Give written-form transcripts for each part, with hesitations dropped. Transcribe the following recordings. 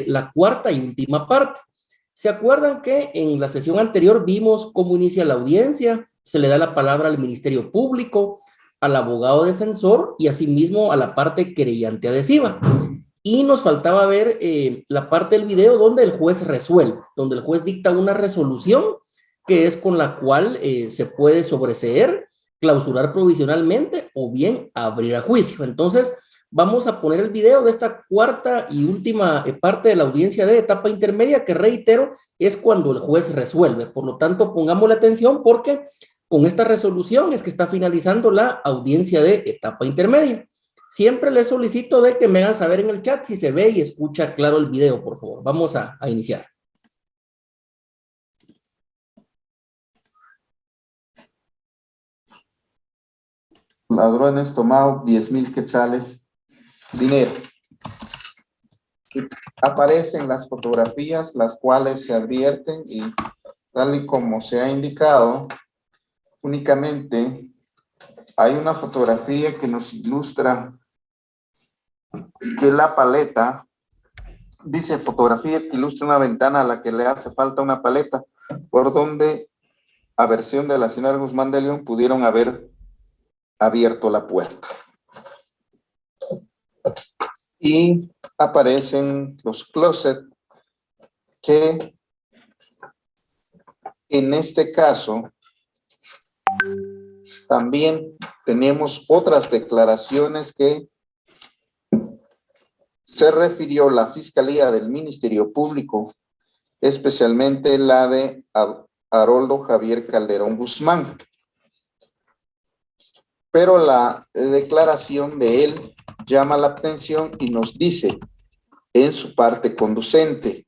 la cuarta y última parte. ¿Se acuerdan que en la sesión anterior vimos cómo inicia la audiencia? Se le da la palabra al Ministerio Público, al abogado defensor y asimismo a la parte querellante adhesiva. Y nos faltaba ver la parte del video donde el juez resuelve, donde el juez dicta una resolución que es con la cual se puede sobreseer, clausurar provisionalmente o bien abrir a juicio. Entonces, vamos a poner el video de esta cuarta y última parte de la audiencia de etapa intermedia, que reitero, es cuando el juez resuelve. Por lo tanto, pongamos la atención porque con esta resolución es que está finalizando la audiencia de etapa intermedia. Siempre les solicito de que me hagan saber en el chat si se ve y escucha claro el video, por favor. Vamos a iniciar. Ladrones tomado 10,000 quetzales, dinero. Y aparecen las fotografías, las cuales se advierten y tal y como se ha indicado, únicamente hay una fotografía que nos ilustra que la paleta, dice fotografía que ilustra una ventana a la que le hace falta una paleta, por donde, a versión de la señora Guzmán de León, pudieron haber abierto la puerta. Y aparecen los closets que en este caso también tenemos otras declaraciones que se refirió la Fiscalía del Ministerio Público, especialmente la de Haroldo Javier Calderón Guzmán. Pero la declaración de él llama la atención y nos dice en su parte conducente: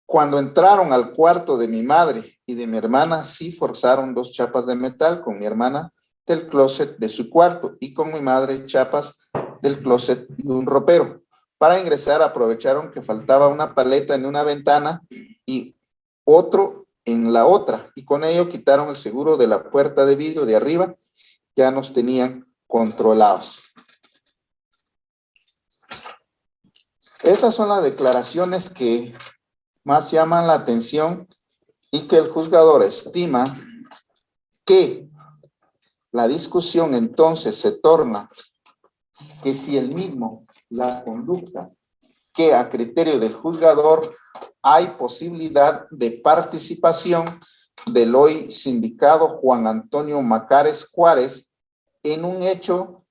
cuando entraron al cuarto de mi madre y de mi hermana, sí forzaron 2 chapas de metal, con mi hermana del closet de su cuarto y con mi madre chapas del closet y un ropero. Para ingresar aprovecharon que faltaba una paleta en una ventana y otro en la otra, y con ello quitaron el seguro de la puerta de vidrio de arriba. Ya nos tenían controlados. Estas son las declaraciones que más llaman la atención y que el juzgador estima que la discusión entonces se torna que si el mismo, la conducta, que a criterio del juzgador hay posibilidad de participación del hoy sindicado Juan Antonio Macares Juárez en un hecho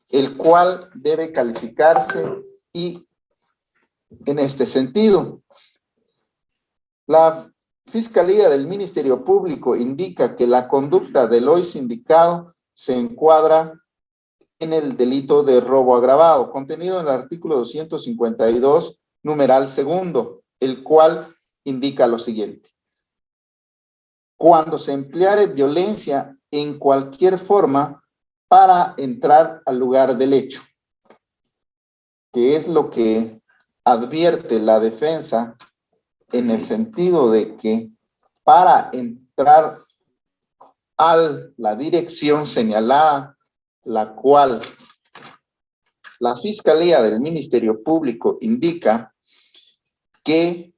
el cual debe calificarse, y en este sentido la Fiscalía del Ministerio Público indica que la conducta del hoy sindicado se encuadra en el delito de robo agravado, contenido en el artículo 252, numeral segundo, el cual indica lo siguiente: cuando se empleare violencia en cualquier forma para entrar al lugar del hecho, que es lo que advierte la defensa, en el sentido de que para entrar a la dirección señalada, la cual la Fiscalía del Ministerio Público indica que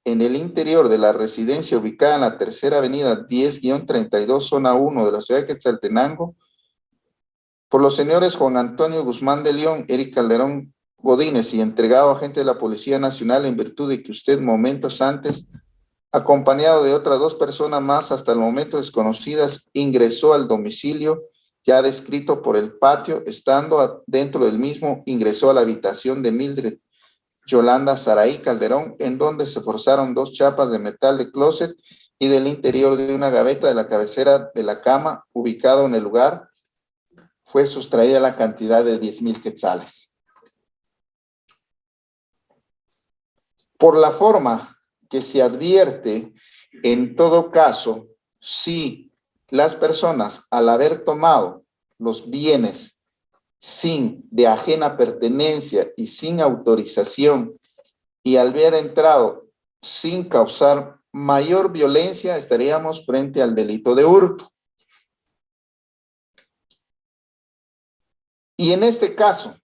en el interior de la residencia ubicada en la tercera avenida 10-32, zona 1 de la ciudad de Quetzaltenango, por los señores Juan Antonio Guzmán de León, Eric Calderón Godínez, y entregado a agente de la Policía Nacional en virtud de que usted momentos antes, acompañado de otras 2 personas más hasta el momento desconocidas, ingresó al domicilio ya descrito por el patio. Estando dentro del mismo, ingresó a la habitación de Mildred Yolanda Saraí Calderón, en donde se forzaron 2 chapas de metal de closet, y del interior de una gaveta de la cabecera de la cama ubicado en el lugar fue sustraída la cantidad de 10,000 quetzales. Por la forma que se advierte, en todo caso, si las personas, al haber tomado los bienes de ajena pertenencia y sin autorización, y al haber entrado sin causar mayor violencia, estaríamos frente al delito de hurto. Y en este caso,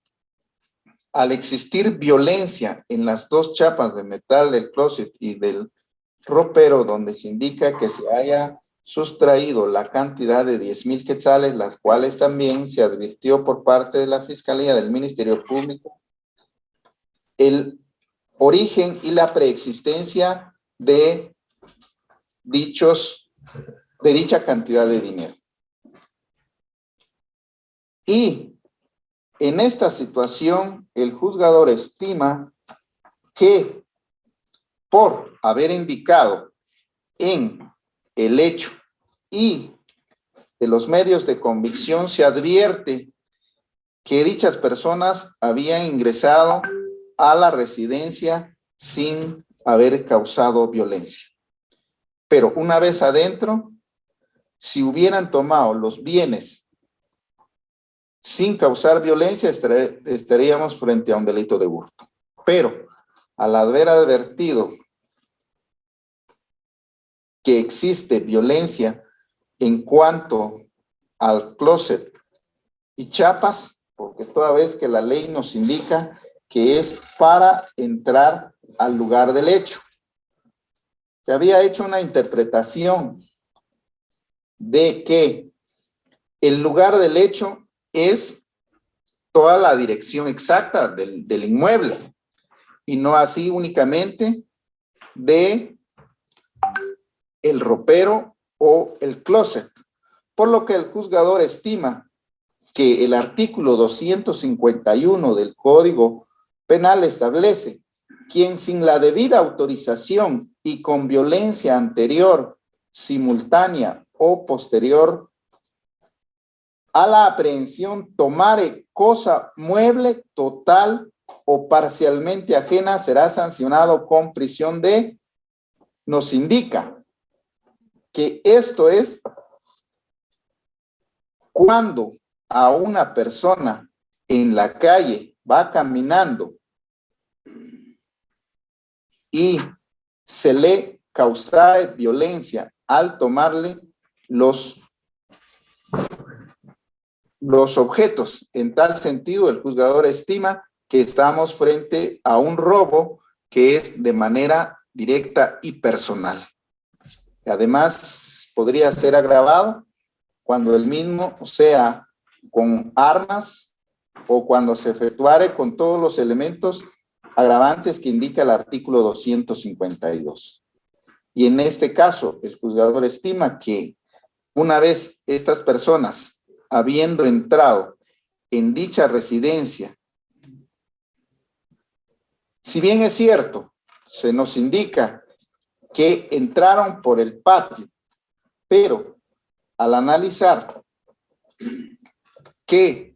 al existir violencia en las dos chapas de metal del closet y del ropero, donde se indica que se haya sustraído la cantidad de 10,000 quetzales, las cuales también se advirtió por parte de la Fiscalía del Ministerio Público, el origen y la preexistencia de dicha cantidad de dinero. Y en esta situación, el juzgador estima que por haber indicado en el hecho y de los medios de convicción, se advierte que dichas personas habían ingresado a la residencia sin haber causado violencia. Pero una vez adentro, si hubieran tomado los bienes sin causar violencia, estaríamos frente a un delito de hurto. Pero al haber advertido que existe violencia en cuanto al closet y chapas, porque toda vez que la ley nos indica que es para entrar al lugar del hecho. Se había hecho una interpretación de que el lugar del hecho es toda la dirección exacta del inmueble y no así únicamente de el ropero o el closet, por lo que el juzgador estima que el artículo 251 del Código Penal establece: quien sin la debida autorización y con violencia anterior, simultánea o posterior a la aprehensión tomare cosa mueble, total o parcialmente ajena, será sancionado con prisión de, nos indica que esto es cuando a una persona en la calle va caminando y se le causa violencia al tomarle los objetos. En tal sentido, el juzgador estima que estamos frente a un robo que es de manera directa y personal. Además, podría ser agravado cuando el mismo sea con armas o cuando se efectuare con todos los elementos agravantes que indica el artículo 252. Y en este caso, el juzgador estima que una vez estas personas, habiendo entrado en dicha residencia, si bien es cierto, se nos indica que entraron por el patio, pero al analizar que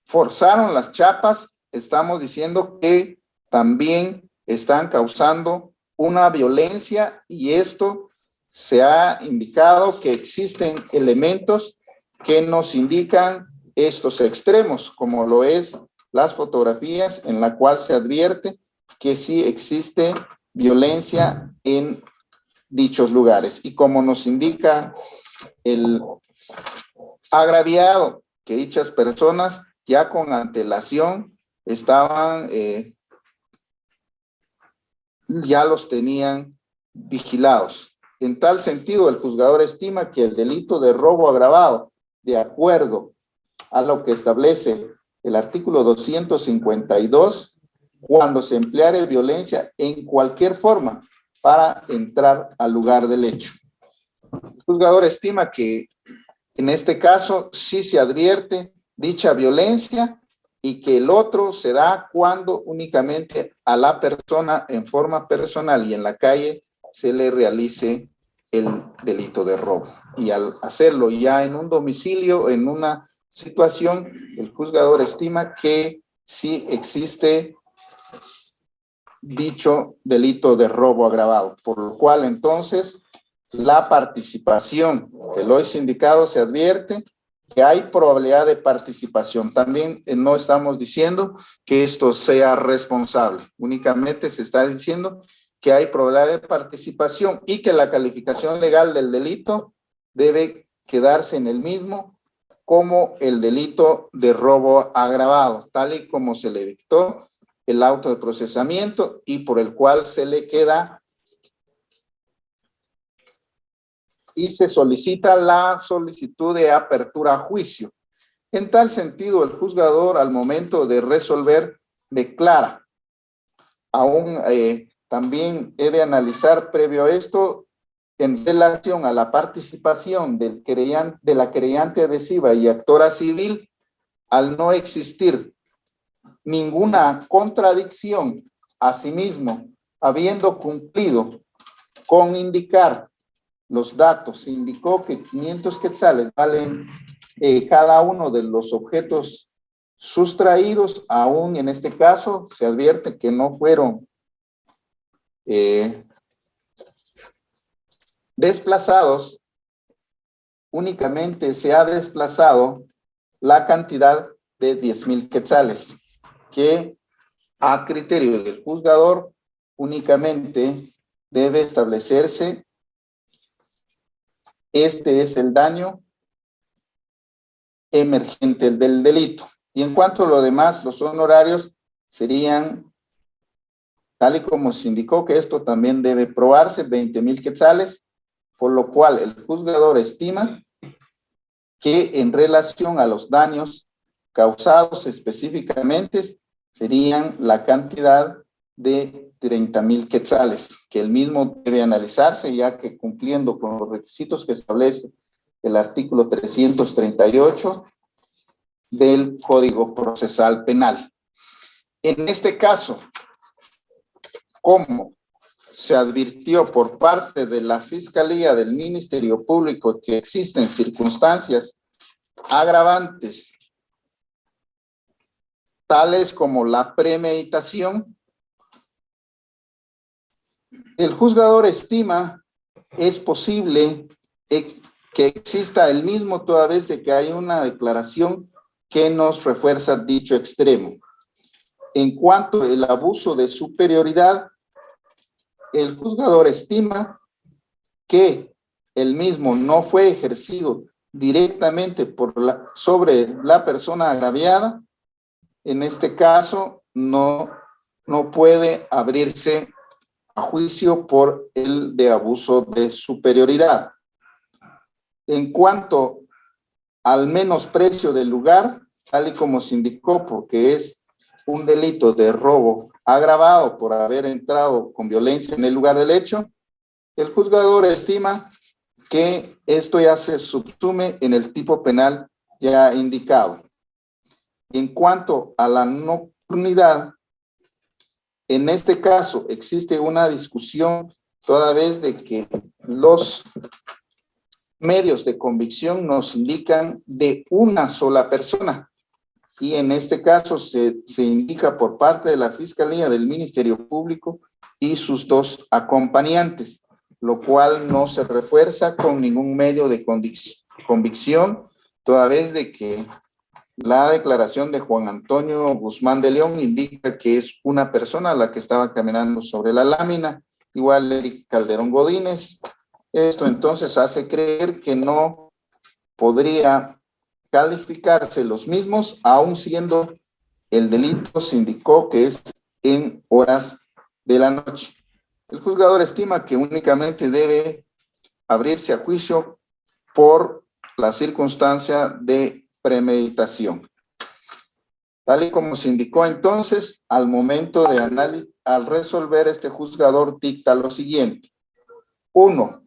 forzaron las chapas, estamos diciendo que también están causando una violencia, y esto se ha indicado que existen elementos que nos indican estos extremos, como lo es las fotografías en la cual se advierte que sí existe violencia en dichos lugares. Y como nos indica el agraviado, que dichas personas ya con antelación estaban, ya los tenían vigilados. En tal sentido, el juzgador estima que el delito de robo agravado, de acuerdo a lo que establece el artículo 252, cuando se empleare violencia en cualquier forma para entrar al lugar del hecho. El juzgador estima que en este caso sí se advierte dicha violencia y que el otro se da cuando únicamente a la persona en forma personal y en la calle se le realice el delito de robo. Y al hacerlo ya en un domicilio, en una situación, el juzgador estima que sí existe dicho delito de robo agravado, por lo cual entonces la participación del hoy sindicado se advierte que hay probabilidad de participación. También no estamos diciendo que esto sea responsable, únicamente se está diciendo que hay probabilidad de participación y que la calificación legal del delito debe quedarse en el mismo como el delito de robo agravado, tal y como se le dictó el auto de procesamiento y por el cual se le queda y se solicita la solicitud de apertura a juicio. En tal sentido, el juzgador al momento de resolver declara. Aún también he de analizar previo a esto en relación a la participación del de la querellante adhesiva y actora civil, al no existir ninguna contradicción, asimismo, habiendo cumplido con indicar los datos, se indicó que 500 quetzales valen cada uno de los objetos sustraídos, aún en este caso se advierte que no fueron desplazados, únicamente se ha desplazado la cantidad de 10,000 quetzales, que a criterio del juzgador únicamente debe establecerse. Este es el daño emergente del delito. Y en cuanto a lo demás, los honorarios serían, tal y como se indicó, que esto también debe probarse, 20,000 quetzales, por lo cual el juzgador estima que en relación a los daños causados específicamente serían la cantidad de 30,000 quetzales, que el mismo debe analizarse, ya que cumpliendo con los requisitos que establece el artículo 338 del Código Procesal Penal. En este caso, como se advirtió por parte de la Fiscalía del Ministerio Público que existen circunstancias agravantes, tales como la premeditación, el juzgador estima es posible que exista el mismo toda vez de que hay una declaración que nos refuerza dicho extremo. En cuanto al abuso de superioridad, el juzgador estima que el mismo no fue ejercido directamente sobre la persona agraviada. En este caso, no puede abrirse a juicio por el de abuso de superioridad. En cuanto al menosprecio del lugar, tal y como se indicó, porque es un delito de robo agravado por haber entrado con violencia en el lugar del hecho, el juzgador estima que esto ya se subsume en el tipo penal ya indicado. En cuanto a la nocturnidad, en este caso existe una discusión toda vez de que los medios de convicción nos indican de una sola persona. Y en este caso se indica por parte de la Fiscalía del Ministerio Público y sus dos acompañantes, lo cual no se refuerza con ningún medio de convicción, toda vez de que la declaración de Juan Antonio Guzmán de León indica que es una persona la que estaba caminando sobre la lámina, igual Eric Calderón Godínez. Esto entonces hace creer que no podría calificarse los mismos, aun siendo el delito se indicó que es en horas de la noche. El juzgador estima que únicamente debe abrirse a juicio por la circunstancia de premeditación. Tal y como se indicó entonces, al momento de análisis, al resolver, este juzgador dicta lo siguiente. 1.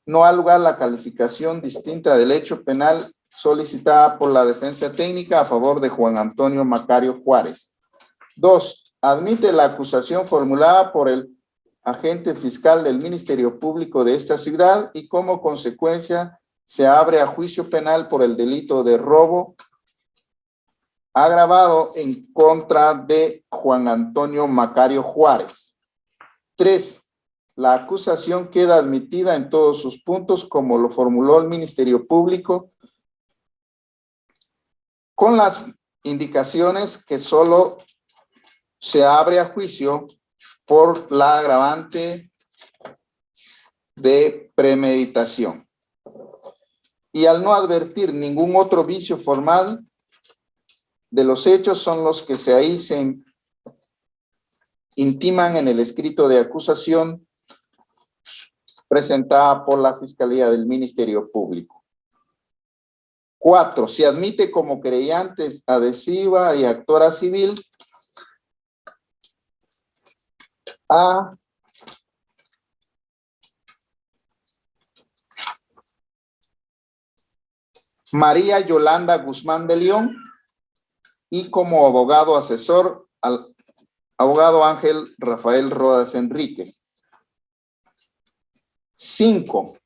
No ha lugar la calificación distinta del hecho penal solicitada por la defensa técnica a favor de Juan Antonio Macario Juárez. 2. Admite la acusación formulada por el agente fiscal del Ministerio Público de esta ciudad y como consecuencia se abre a juicio penal por el delito de robo agravado en contra de Juan Antonio Macario Juárez. 3. La acusación queda admitida en todos sus puntos como lo formuló el Ministerio Público, con las indicaciones que solo se abre a juicio por la agravante de premeditación. y al no advertir ningún otro vicio formal de los hechos son los que se intiman en el escrito de acusación presentada por la Fiscalía del Ministerio Público. 4. Se admite como querellante adhesiva y actora civil a María Yolanda Guzmán de León y como abogado asesor al abogado Ángel Rafael Rodas Enríquez. 5.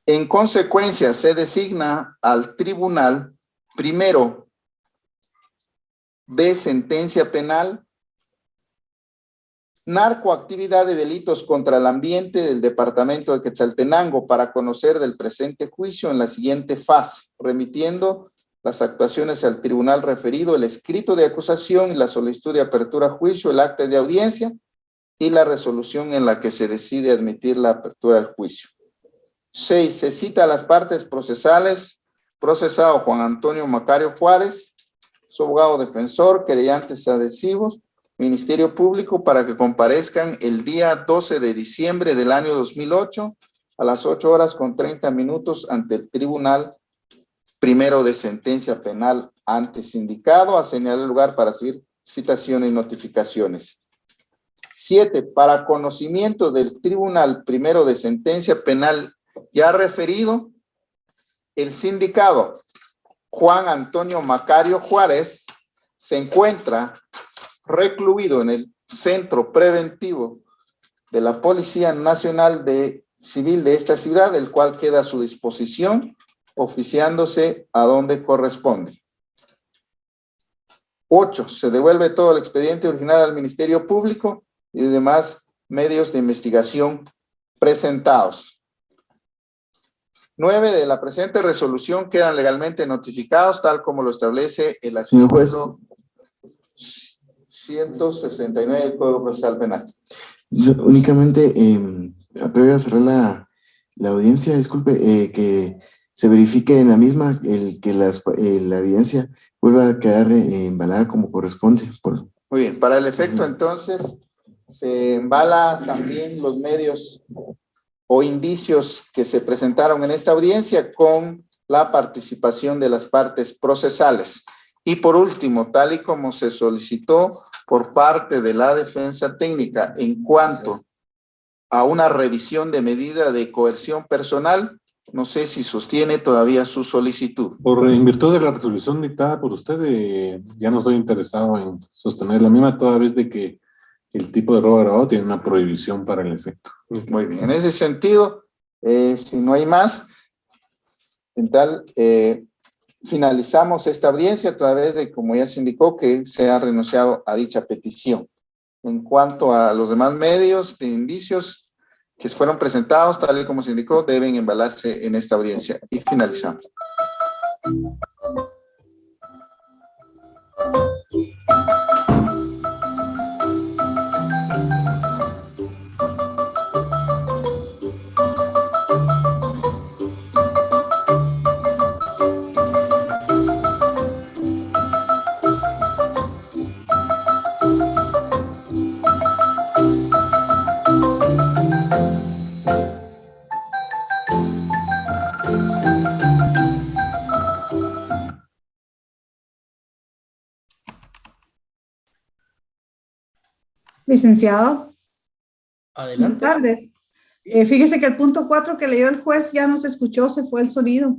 En consecuencia, se designa al tribunal primero de sentencia penal, narcoactividad de delitos contra el ambiente del departamento de Quetzaltenango para conocer del presente juicio en la siguiente fase, remitiendo las actuaciones al tribunal referido, el escrito de acusación y la solicitud de apertura a juicio, el acta de audiencia y la resolución en la que se decide admitir la apertura al juicio. 6. Se cita a las partes procesales, procesado Juan Antonio Macario Juárez, su abogado defensor, querellantes adhesivos, Ministerio Público, para que comparezcan el día 12 de diciembre del año 2008 a las 8:30 ante el Tribunal Primero de Sentencia Penal antes indicado, a señalar el lugar para recibir citaciones y notificaciones. 7. Para conocimiento del Tribunal Primero de Sentencia Penal ya referido, el sindicado Juan Antonio Macario Juárez se encuentra recluido en el centro preventivo de la Policía Nacional Civil de esta ciudad, el cual queda a su disposición, oficiándose a donde corresponde. 8. Se devuelve todo el expediente original al Ministerio Público y demás medios de investigación presentados. 9. De la presente resolución quedan legalmente notificados, tal como lo establece el artículo 169 del Código Procesal Penal. Únicamente, previo a cerrar la audiencia, disculpe, que se verifique en la misma que la evidencia vuelva a quedar embalada como corresponde. Muy bien, para el efecto entonces se embala también los medios o indicios que se presentaron en esta audiencia con la participación de las partes procesales. Y por último, tal y como se solicitó por parte de la defensa técnica en cuanto a una revisión de medida de coerción personal, no sé si sostiene todavía su solicitud. En virtud de la resolución dictada por usted, ya no estoy interesado en sostener la misma, toda vez de que el tipo de robo agravado tiene una prohibición para el efecto. Muy bien, en ese sentido, si no hay más, en tal, finalizamos esta audiencia a través de, como ya se indicó, que se ha renunciado a dicha petición. En cuanto a los demás medios de indicios que fueron presentados, tal y como se indicó, deben embalarse en esta audiencia. Y finalizamos. Licenciado, Adelante. buenas tardes. Fíjese que el punto 4 que leyó el juez ya no se escuchó, se fue el sonido.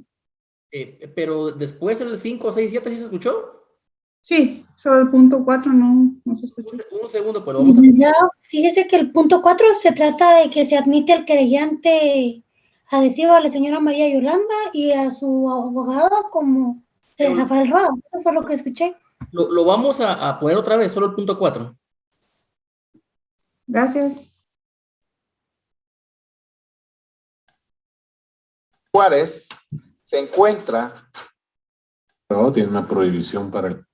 Pero después el 5, 6, 7 ¿sí se escuchó? Sí, solo el punto 4 no se escuchó. Un segundo, pues vamos a... Licenciado, fíjese que el punto 4 se trata de que se admite al querellante adhesivo a la señora María Yolanda y a su abogado como Rafael Rodas. Eso fue lo que escuché. Lo vamos a poner otra vez, solo el punto 4. Gracias. Juárez se encuentra Tiene una prohibición para el...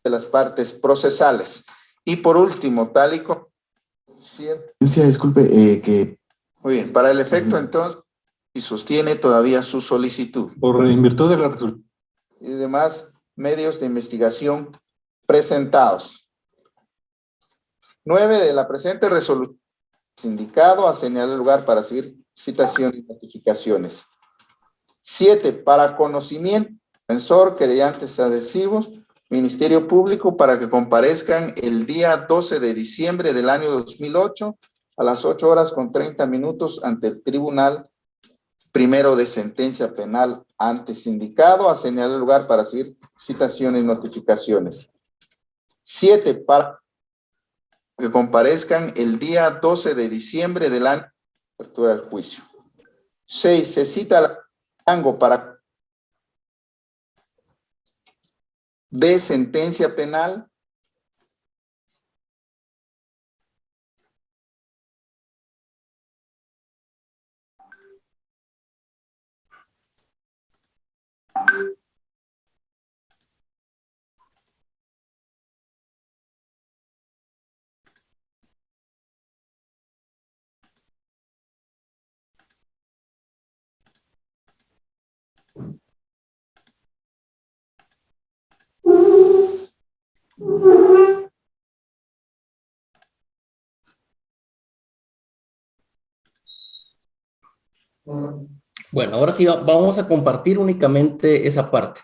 de las partes procesales. Y por último, tal y como... Disculpe, que... Muy bien, para el efecto entonces y sostiene todavía su solicitud. En virtud de la resolución. Y demás medios de investigación presentados. 9 de la presente resolución. Sindicado a señalar el lugar para seguir citaciones y notificaciones. 7. Para conocimiento, defensor, querellantes adhesivos, Ministerio Público para que comparezcan el día 12 de diciembre del año 2008 a las 8:30 ante el Tribunal Primero de Sentencia Penal ante sindicado a señalar el lugar para seguir citaciones y notificaciones. 7. Para que comparezcan el día 12 de diciembre del año de apertura del juicio. 6. Se cita al rango para de sentencia penal Bueno, ahora sí vamos a compartir únicamente esa parte.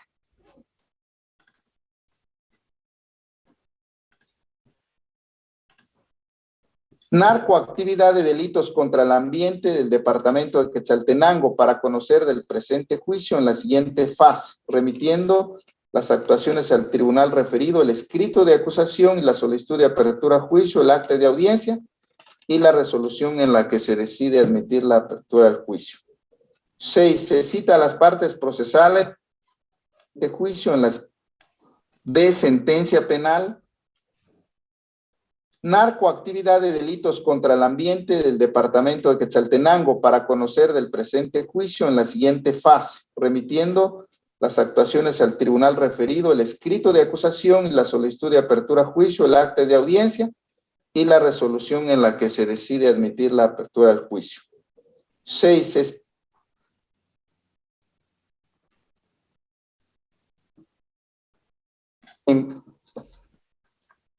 Narcoactividad de delitos contra el ambiente del departamento de Quetzaltenango para conocer del presente juicio en la siguiente fase, remitiendo las actuaciones al tribunal referido, el escrito de acusación y la solicitud de apertura a juicio, el acta de audiencia y la resolución en la que se decide admitir la apertura al juicio. 6. Se cita a las partes procesales de juicio en las de sentencia penal. Narcoactividad de delitos contra el ambiente del departamento de Quetzaltenango para conocer del presente juicio en la siguiente fase, remitiendo las actuaciones al tribunal referido, el escrito de acusación y la solicitud de apertura a juicio, el acta de audiencia y la resolución en la que se decide admitir la apertura al juicio. 6.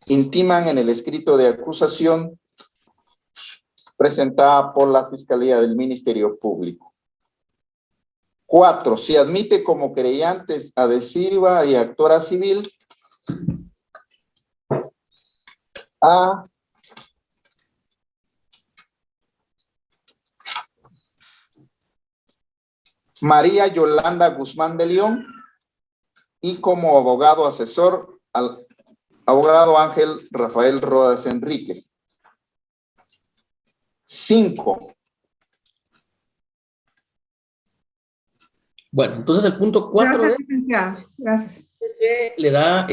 Intiman en el escrito de acusación presentada por la Fiscalía del Ministerio Público. 4. Se admite como querellante adhesiva y actora civil a María Yolanda Guzmán de León y como abogado asesor al abogado Ángel Rafael Rodas Enríquez. 5. Bueno, entonces el punto 4 Gracias, licenciada. Gracias. le da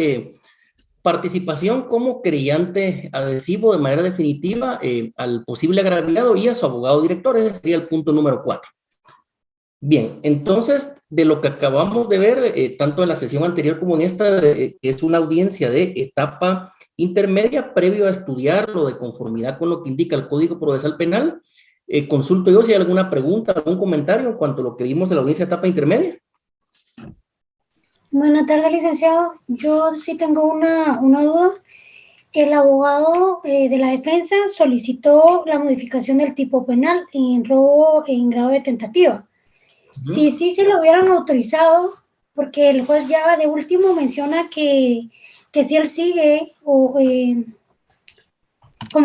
participación como querellante adhesivo de manera definitiva al posible agraviado y a su abogado director. Ese sería el punto número 4. Bien, entonces, de lo que acabamos de ver, tanto en la sesión anterior como en esta, es una audiencia de etapa intermedia previo a estudiarlo de conformidad con lo que indica el Código Procesal Penal. Consulto yo si hay alguna pregunta, algún comentario en cuanto a lo que vimos de la audiencia de etapa intermedia. Buenas tardes, licenciado. Yo sí tengo una duda. El abogado de la defensa solicitó la modificación del tipo penal en robo en grado de tentativa. Si sí se lo hubieran autorizado, porque el juez ya de último menciona que si él sigue como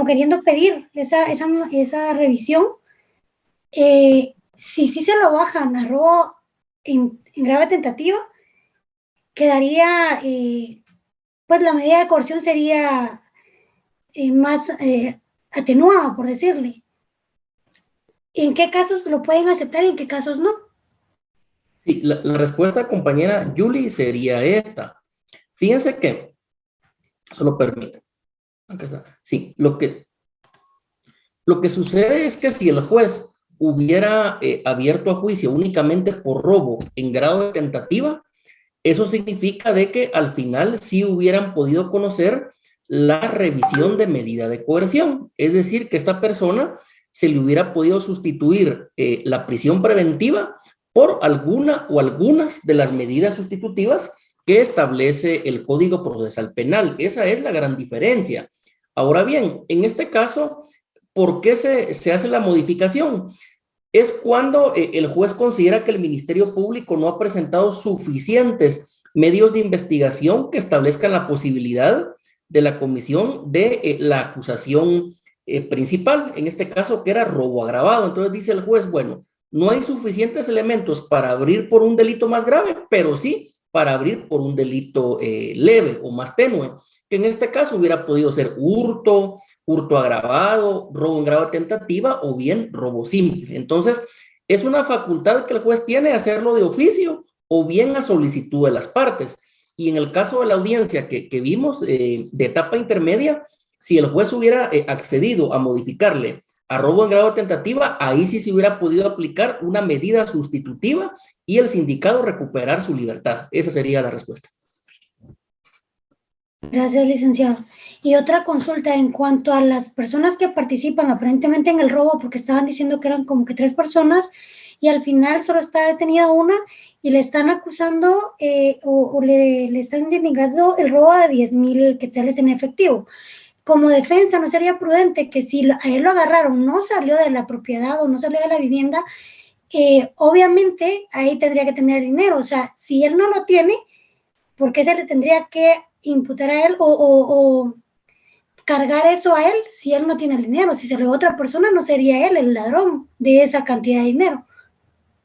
queriendo pedir esa revisión, si sí se lo bajan a robo en grave tentativa, quedaría, pues la medida de coerción sería más atenuada, por decirle. ¿En qué casos lo pueden aceptar y en qué casos no? Sí, la respuesta, compañera Julie, sería esta. Fíjense que, solo permite. Acá está. Sí, lo que sucede es que si el juez hubiera abierto a juicio únicamente por robo en grado de tentativa, eso significa de que al final sí hubieran podido conocer la revisión de medida de coerción. Es decir, que esta persona se le hubiera podido sustituir la prisión preventiva por alguna o algunas de las medidas sustitutivas que establece el Código Procesal Penal. Esa es la gran diferencia. Ahora bien, en este caso, ¿por qué se hace la modificación? Es cuando el juez considera que el Ministerio Público no ha presentado suficientes medios de investigación que establezcan la posibilidad de la comisión de la acusación principal, en este caso que era robo agravado. Entonces dice el juez, bueno, no hay suficientes elementos para abrir por un delito más grave, pero sí para abrir por un delito leve o más tenue, que en este caso hubiera podido ser hurto, hurto agravado, robo en grado de tentativa o bien robo simple. Entonces, es una facultad que el juez tiene de hacerlo de oficio o bien a solicitud de las partes. Y en el caso de la audiencia que vimos de etapa intermedia, si el juez hubiera accedido a modificarle a robo en grado de tentativa, ahí sí se hubiera podido aplicar una medida sustitutiva y el sindicado recuperar su libertad. Esa sería la respuesta. Gracias, licenciado. Y otra consulta en cuanto a las personas que participan aparentemente en el robo, porque estaban diciendo que eran como que 3 personas y al final solo está detenida una y le están acusando o le están indicando el robo de 10,000 quetzales en efectivo. Como defensa, ¿no sería prudente que si a él lo agarraron, no salió de la propiedad o no salió de la vivienda, obviamente ahí tendría que tener el dinero? O sea, si él no lo tiene, ¿por qué se le tendría que imputar a él o cargar eso a él si él no tiene el dinero? Si se lo da a otra persona, no sería él el ladrón de esa cantidad de dinero.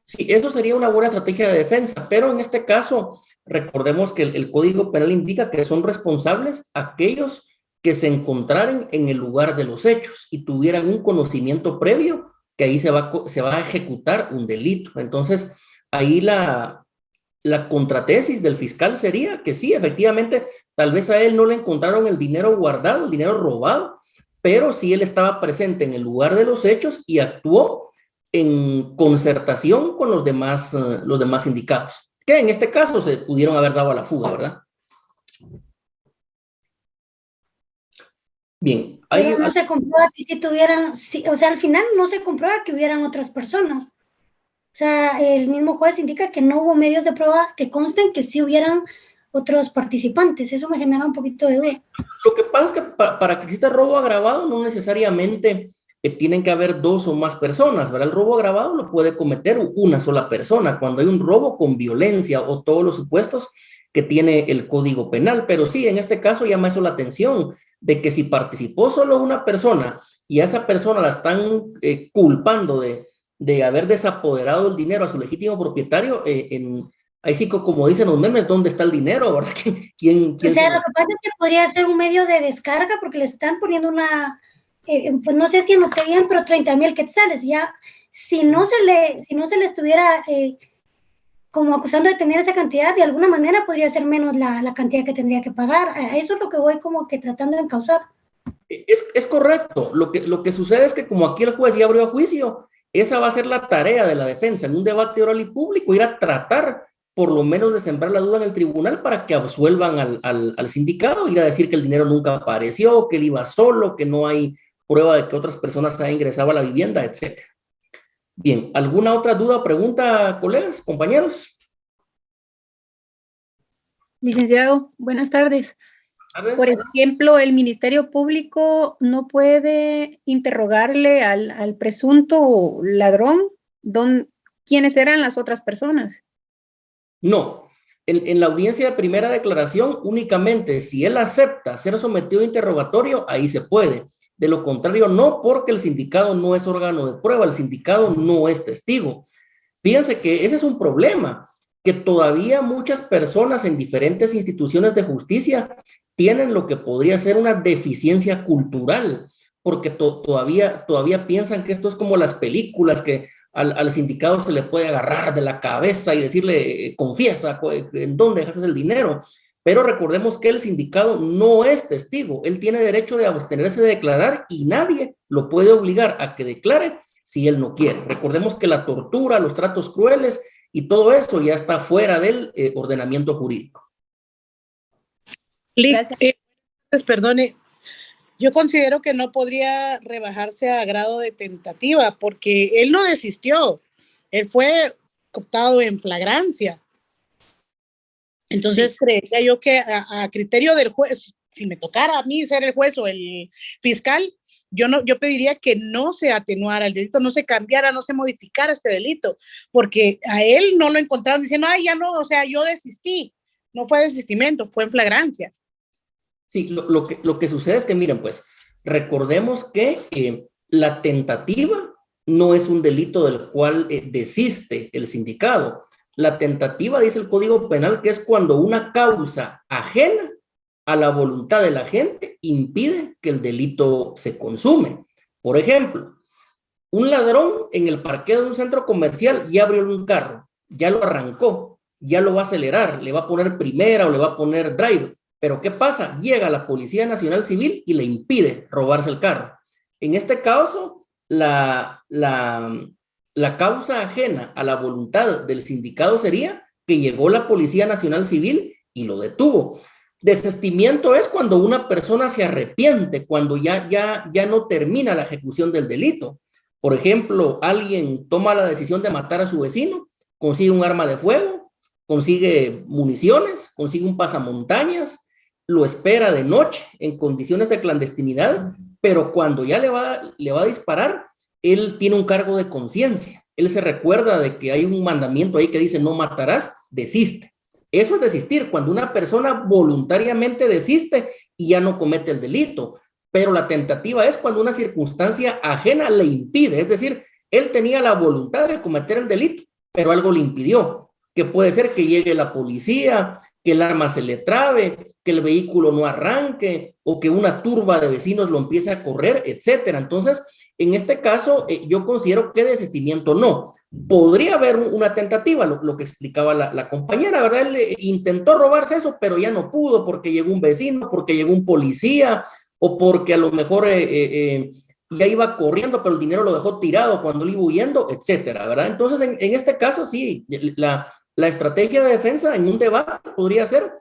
Sí, eso sería una buena estrategia de defensa, pero en este caso, recordemos que el Código Penal indica que son responsables aquellos que se encontraran en el lugar de los hechos y tuvieran un conocimiento previo que ahí se va a ejecutar un delito. Entonces, ahí la contratesis del fiscal sería que sí, efectivamente, tal vez a él no le encontraron el dinero guardado, el dinero robado, pero sí él estaba presente en el lugar de los hechos y actuó en concertación con los demás sindicatos, que en este caso se pudieron haber dado a la fuga, ¿verdad? Bien. Pero no se comprueba que si tuvieran, o sea, al final no se comprueba que hubieran otras personas. O sea, el mismo juez indica que no hubo medios de prueba que consten que sí hubieran otros participantes. Eso me genera un poquito de duda. Lo que pasa es que para que exista robo agravado no necesariamente tienen que haber 2 o más personas, ¿verdad? El robo agravado lo puede cometer una sola persona cuando hay un robo con violencia o todos los supuestos que tiene el Código Penal. Pero sí, en este caso llama eso la atención de que si participó solo una persona y a esa persona la están culpando de haber desapoderado el dinero a su legítimo propietario, ahí sí, como dicen los memes, ¿dónde está el dinero? ¿Verdad? ¿Quién o sea, lo que pasa es que podría ser un medio de descarga porque le están poniendo una, pues no sé si anoté bien, pero 30,000 quetzales. Ya, si no se le estuviera como acusando de tener esa cantidad, de alguna manera podría ser menos la cantidad que tendría que pagar. A eso es lo que voy como que tratando de encauzar. Es correcto. Lo que sucede es que como aquí el juez ya abrió juicio, esa va a ser la tarea de la defensa en un debate oral y público, ir a tratar por lo menos de sembrar la duda en el tribunal para que absuelvan al sindicado, ir a decir que el dinero nunca apareció, que él iba solo, que no hay prueba de que otras personas hayan ingresado a la vivienda, etc. Bien, ¿alguna otra duda o pregunta, colegas, compañeros? Licenciado, buenas tardes. Por ejemplo, el Ministerio Público no puede interrogarle al presunto ladrón quiénes eran las otras personas. No, en la audiencia de primera declaración únicamente si él acepta ser sometido a interrogatorio, ahí se puede. De lo contrario, no, porque el sindicado no es órgano de prueba, el sindicado no es testigo. Fíjense que ese es un problema, que todavía muchas personas en diferentes instituciones de justicia tienen lo que podría ser una deficiencia cultural, porque todavía piensan que esto es como las películas, que al sindicado se le puede agarrar de la cabeza y decirle, confiesa, ¿en dónde dejaste el dinero? Pero recordemos que el sindicado no es testigo, él tiene derecho de abstenerse de declarar y nadie lo puede obligar a que declare si él no quiere. Recordemos que la tortura, los tratos crueles y todo eso ya está fuera del ordenamiento jurídico. Perdone, Yo considero que no podría rebajarse a grado de tentativa porque él no desistió, él fue cooptado en flagrancia. Entonces, creería yo que a criterio del juez, si me tocara a mí ser el juez o el fiscal, yo pediría que no se atenuara el delito, no se cambiara, no se modificara este delito, porque a él no lo encontraron diciendo, ay, ya no, o sea, yo desistí. No fue desistimiento, fue en flagrancia. Sí, lo que sucede es que, miren, pues, recordemos que la tentativa no es un delito del cual desiste el sindicado. La tentativa, dice el Código Penal, que es cuando una causa ajena a la voluntad de la gente impide que el delito se consume. Por ejemplo, un ladrón en el parqueo de un centro comercial ya abrió un carro, ya lo arrancó, ya lo va a acelerar, le va a poner primera o le va a poner drive. Pero ¿qué pasa? Llega la Policía Nacional Civil y le impide robarse el carro. En este caso, la causa ajena a la voluntad del sindicado sería que llegó la Policía Nacional Civil y lo detuvo. Desistimiento es cuando una persona se arrepiente, cuando ya no termina la ejecución del delito. Por ejemplo, alguien toma la decisión de matar a su vecino, consigue un arma de fuego, consigue municiones, consigue un pasamontañas, lo espera de noche en condiciones de clandestinidad, pero cuando ya le va a disparar, él tiene un cargo de conciencia. Él se recuerda de que hay un mandamiento ahí que dice no matarás, desiste. Eso es desistir, cuando una persona voluntariamente desiste y ya no comete el delito. Pero la tentativa es cuando una circunstancia ajena le impide, es decir, él tenía la voluntad de cometer el delito, pero algo le impidió, que puede ser que llegue la policía, que el arma se le trabe, que el vehículo no arranque, o que una turba de vecinos lo empiece a correr, etcétera. Entonces, en este caso, yo considero que desistimiento no. Podría haber una tentativa, lo que explicaba la compañera, ¿verdad? Él intentó robarse eso, pero ya no pudo porque llegó un vecino, porque llegó un policía, o porque a lo mejor ya iba corriendo, pero el dinero lo dejó tirado cuando él iba huyendo, etcétera, ¿verdad? Entonces, en este caso, sí, la estrategia de defensa en un debate podría ser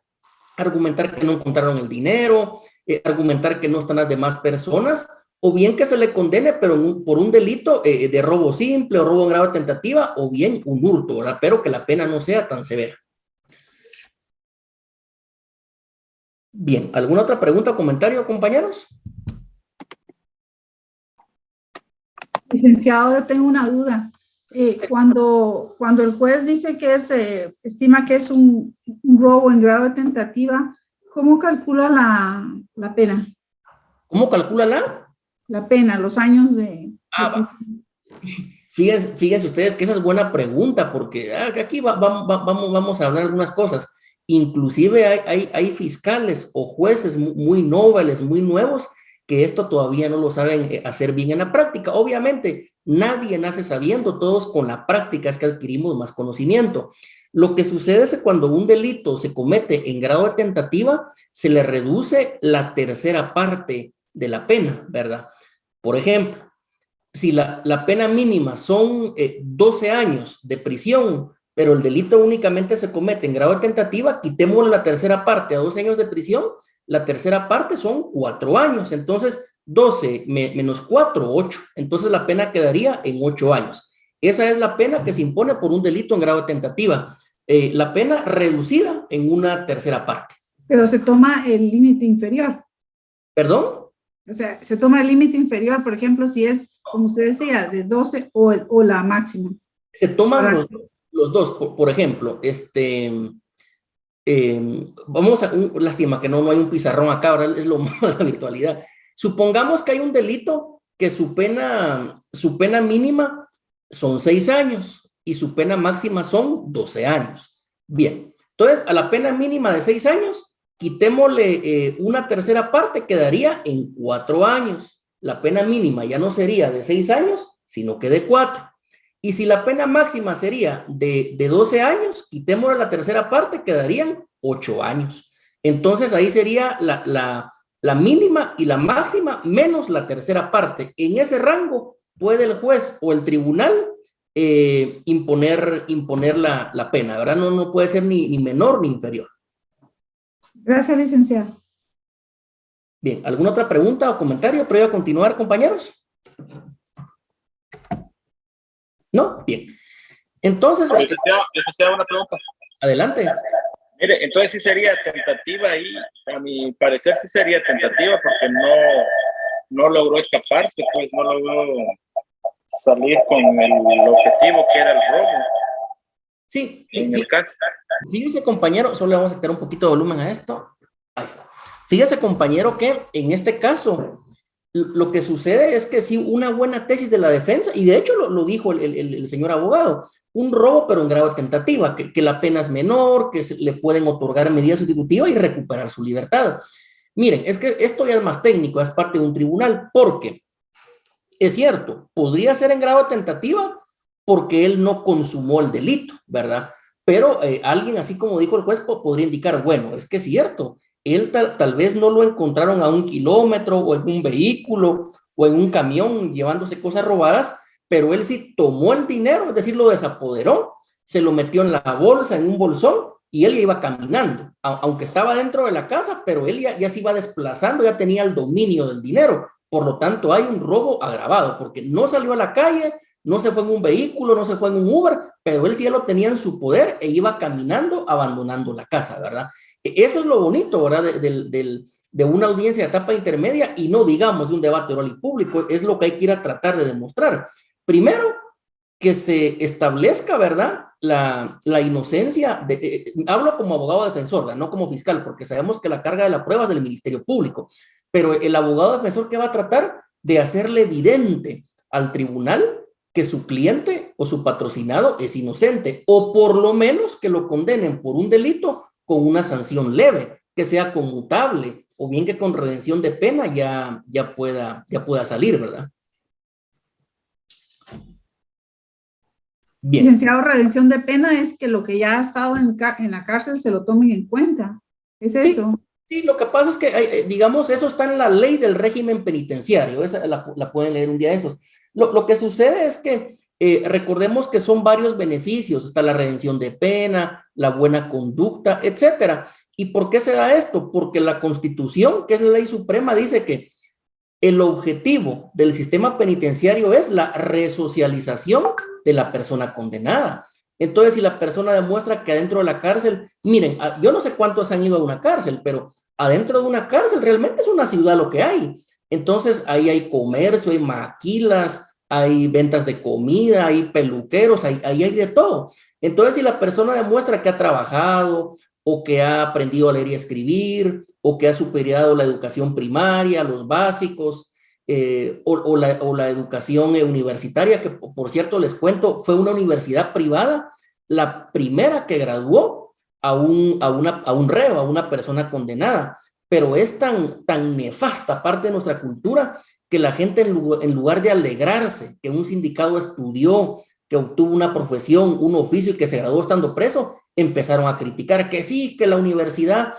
argumentar que no encontraron el dinero, argumentar que no están las demás personas, o bien que se le condene, pero por un delito de robo simple o robo en grado de tentativa, o bien un hurto, ¿verdad? Pero que la pena no sea tan severa. Bien, ¿alguna otra pregunta o comentario, compañeros? Licenciado, yo tengo una duda. Cuando el juez dice que estima que es un robo en grado de tentativa, ¿cómo calcula la pena? ¿Cómo calcula la pena, los años de... Fíjense ustedes que esa es buena pregunta, porque aquí vamos a hablar algunas cosas. Inclusive hay fiscales o jueces muy nobles, muy nuevos, que esto todavía no lo saben hacer bien en la práctica. Obviamente, nadie nace sabiendo, todos con la práctica es que adquirimos más conocimiento. Lo que sucede es que cuando un delito se comete en grado de tentativa, se le reduce la tercera parte de la pena, ¿verdad? Por ejemplo, si la pena mínima son 12 años de prisión, pero el delito únicamente se comete en grado de tentativa, quitémosle la tercera parte a 12 años de prisión, la tercera parte son 4 años, entonces 12 menos 4, 8, entonces la pena quedaría en 8 años. Esa es la pena que se impone por un delito en grado de tentativa, la pena reducida en una tercera parte. Pero se toma el límite inferior. ¿Perdón? O sea, se toma el límite inferior, por ejemplo, si es, como usted decía, de 12 o la máxima. Se toman los dos, por ejemplo, vamos a, lástima que no hay un pizarrón acá, ahora es lo malo de la virtualidad. Supongamos que hay un delito que su pena mínima son 6 años y su pena máxima son 12 años. Bien, entonces a la pena mínima de 6 años, quitémosle una tercera parte, quedaría en 4 años. La pena mínima ya no sería de 6 años, sino que de 4. Y si la pena máxima sería de 12 años, quitémosle la tercera parte, quedarían 8 años. Entonces ahí sería la mínima y la máxima menos la tercera parte. En ese rango puede el juez o el tribunal imponer la pena, ¿verdad? No puede ser ni menor ni inferior. Gracias, licenciado. Bien, ¿alguna otra pregunta o comentario previo a continuar, compañeros? ¿No? Bien. Entonces... Licenciado, una pregunta. Adelante. Mire, entonces sí sería tentativa y a mi parecer sí sería tentativa porque no logró escaparse, pues no logró salir con el objetivo que era el robo. Sí, en el caso. Fíjese, compañero, solo le vamos a quitar un poquito de volumen a esto. Ahí está. Fíjese, compañero, que en este caso lo que sucede es que sí, una buena tesis de la defensa, y de hecho lo dijo el señor abogado, un robo pero en grado de tentativa, que la pena es menor, que le pueden otorgar medidas sustitutivas y recuperar su libertad. Miren, es que esto ya es más técnico, es parte de un tribunal, porque es cierto, podría ser en grado de tentativa porque él no consumó el delito, ¿verdad? Pero alguien, así como dijo el juez, podría indicar, bueno, es que es cierto, él tal vez no lo encontraron a 1 kilómetro o en un vehículo o en un camión llevándose cosas robadas, pero él sí tomó el dinero, es decir, lo desapoderó, se lo metió en la bolsa, en un bolsón, y él ya iba caminando, aunque estaba dentro de la casa, pero él ya se iba desplazando, ya tenía el dominio del dinero. Por lo tanto, hay un robo agravado, porque no salió a la calle, no se fue en un vehículo, no se fue en un Uber, pero él sí ya lo tenía en su poder e iba caminando, abandonando la casa, ¿verdad? Eso es lo bonito, ¿verdad? De una audiencia de etapa intermedia y no digamos de un debate oral y público, es lo que hay que ir a tratar de demostrar. Primero, que se establezca, ¿verdad? La inocencia, hablo como abogado defensor, ¿verdad? No como fiscal, porque sabemos que la carga de la prueba es del Ministerio Público, pero el abogado defensor que va a tratar de hacerle evidente al tribunal que su cliente o su patrocinado es inocente, o por lo menos que lo condenen por un delito con una sanción leve, que sea conmutable, o bien que con redención de pena ya pueda salir, ¿verdad? Bien. Licenciado, redención de pena es que lo que ya ha estado en la cárcel se lo tomen en cuenta. ¿Es eso? Sí, lo que pasa es que, digamos, eso está en la ley del régimen penitenciario. Esa la pueden leer un día de estos. Lo que sucede es que recordemos que son varios beneficios. Está la redención de pena, la buena conducta, etcétera. ¿Y por qué se da esto? Porque la Constitución, que es la ley suprema, dice que el objetivo del sistema penitenciario es la resocialización de la persona condenada. Entonces, si la persona demuestra que adentro de la cárcel, miren, yo no sé cuántos han ido a una cárcel, pero adentro de una cárcel realmente es una ciudad lo que hay. Entonces, ahí hay comercio, hay maquilas, hay ventas de comida, hay peluqueros, ahí hay de todo. Entonces, si la persona demuestra que ha trabajado, o que ha aprendido a leer y escribir, o que ha superado la educación primaria, los básicos, o la educación universitaria, que por cierto les cuento, fue una universidad privada, la primera que graduó a un reo, a una persona condenada, pero es tan nefasta parte de nuestra cultura que la gente en lugar de alegrarse que un sindicado estudió, que obtuvo una profesión, un oficio y que se graduó estando preso, empezaron a criticar que sí, que la universidad,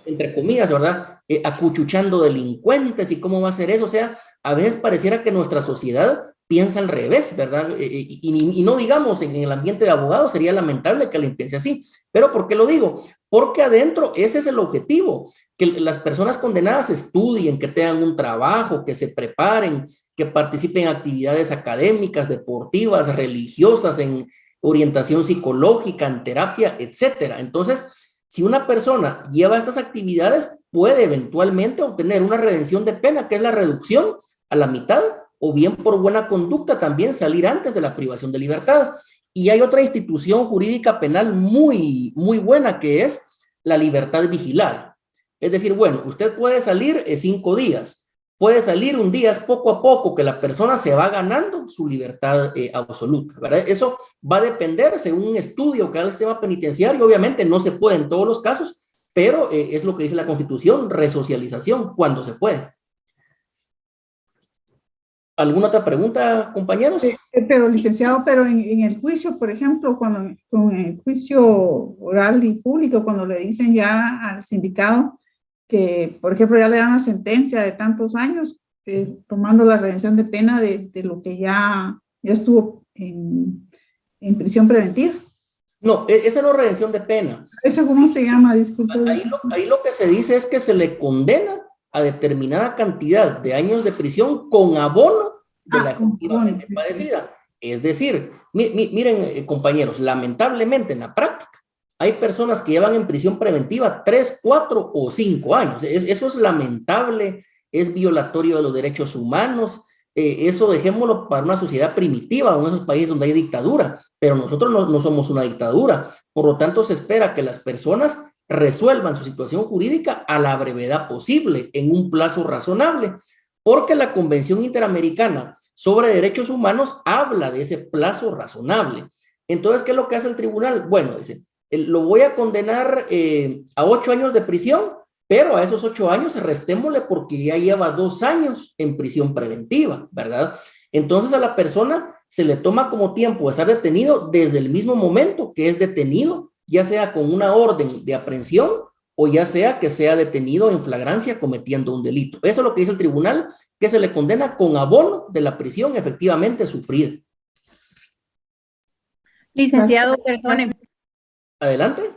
entre comillas, ¿verdad? Acuchuchando delincuentes y cómo va a ser eso. O sea, a veces pareciera que nuestra sociedad piensa al revés, ¿verdad? Y no digamos en el ambiente de abogados, sería lamentable que alguien piense así. ¿Pero por qué lo digo? Porque adentro ese es el objetivo, que las personas condenadas estudien, que tengan un trabajo, que se preparen, que participen en actividades académicas, deportivas, religiosas, en orientación psicológica, en terapia, etcétera. Entonces, si una persona lleva estas actividades, puede eventualmente obtener una redención de pena, que es la reducción a la mitad, o bien por buena conducta también salir antes de la privación de libertad. Y hay otra institución jurídica penal muy, muy buena, que es la libertad vigilada. Es decir, bueno, usted puede salir 5 días, puede salir un día, es poco a poco que la persona se va ganando su libertad absoluta, ¿verdad? Eso va a depender según un estudio que haga el sistema penitenciario. Obviamente no se puede en todos los casos, pero es lo que dice la Constitución, resocialización cuando se puede. ¿Alguna otra pregunta, compañeros? Pero, licenciado, pero en el juicio, por ejemplo, con el juicio oral y público, cuando le dicen ya al sindicado que, por ejemplo, ya le dan la sentencia de tantos años, tomando la redención de pena de lo que ya estuvo en prisión preventiva. No, esa no es redención de pena. ¿Eso cómo se llama? Disculpe. Ahí lo que se dice es que se le condena a determinada cantidad de años de prisión con abono de la efectivamente padecida. Es decir, miren, compañeros, lamentablemente en la práctica hay personas que llevan en prisión preventiva 3, 4 o 5 años. Eso es lamentable, es violatorio de los derechos humanos. Eso dejémoslo para una sociedad primitiva o en esos países donde hay dictadura, pero nosotros no somos una dictadura. Por lo tanto, se espera que las personas resuelvan su situación jurídica a la brevedad posible, en un plazo razonable, porque la Convención Interamericana sobre Derechos Humanos habla de ese plazo razonable. Entonces, ¿qué es lo que hace el tribunal? Bueno, dice, lo voy a condenar a 8 años de prisión, pero a esos 8 años restémosle porque ya lleva 2 años en prisión preventiva, ¿verdad? Entonces a la persona se le toma como tiempo estar detenido desde el mismo momento que es detenido, ya sea con una orden de aprehensión o ya sea que sea detenido en flagrancia cometiendo un delito. Eso es lo que dice el tribunal, que se le condena con abono de la prisión efectivamente sufrida. Licenciado, perdone. Adelante.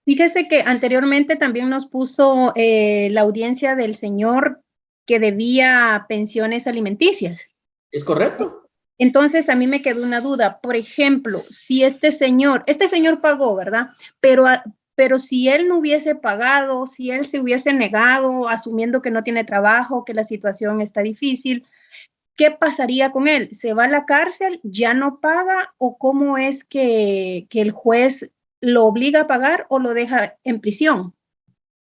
Fíjese que anteriormente también nos puso la audiencia del señor que debía pensiones alimenticias. ¿Es correcto? Entonces a mí me quedó una duda. Por ejemplo, si este señor pagó, ¿verdad? Pero si él no hubiese pagado, si él se hubiese negado, asumiendo que no tiene trabajo, que la situación está difícil, ¿qué pasaría con él? ¿Se va a la cárcel, ya no paga o cómo es que el juez lo obliga a pagar o lo deja en prisión?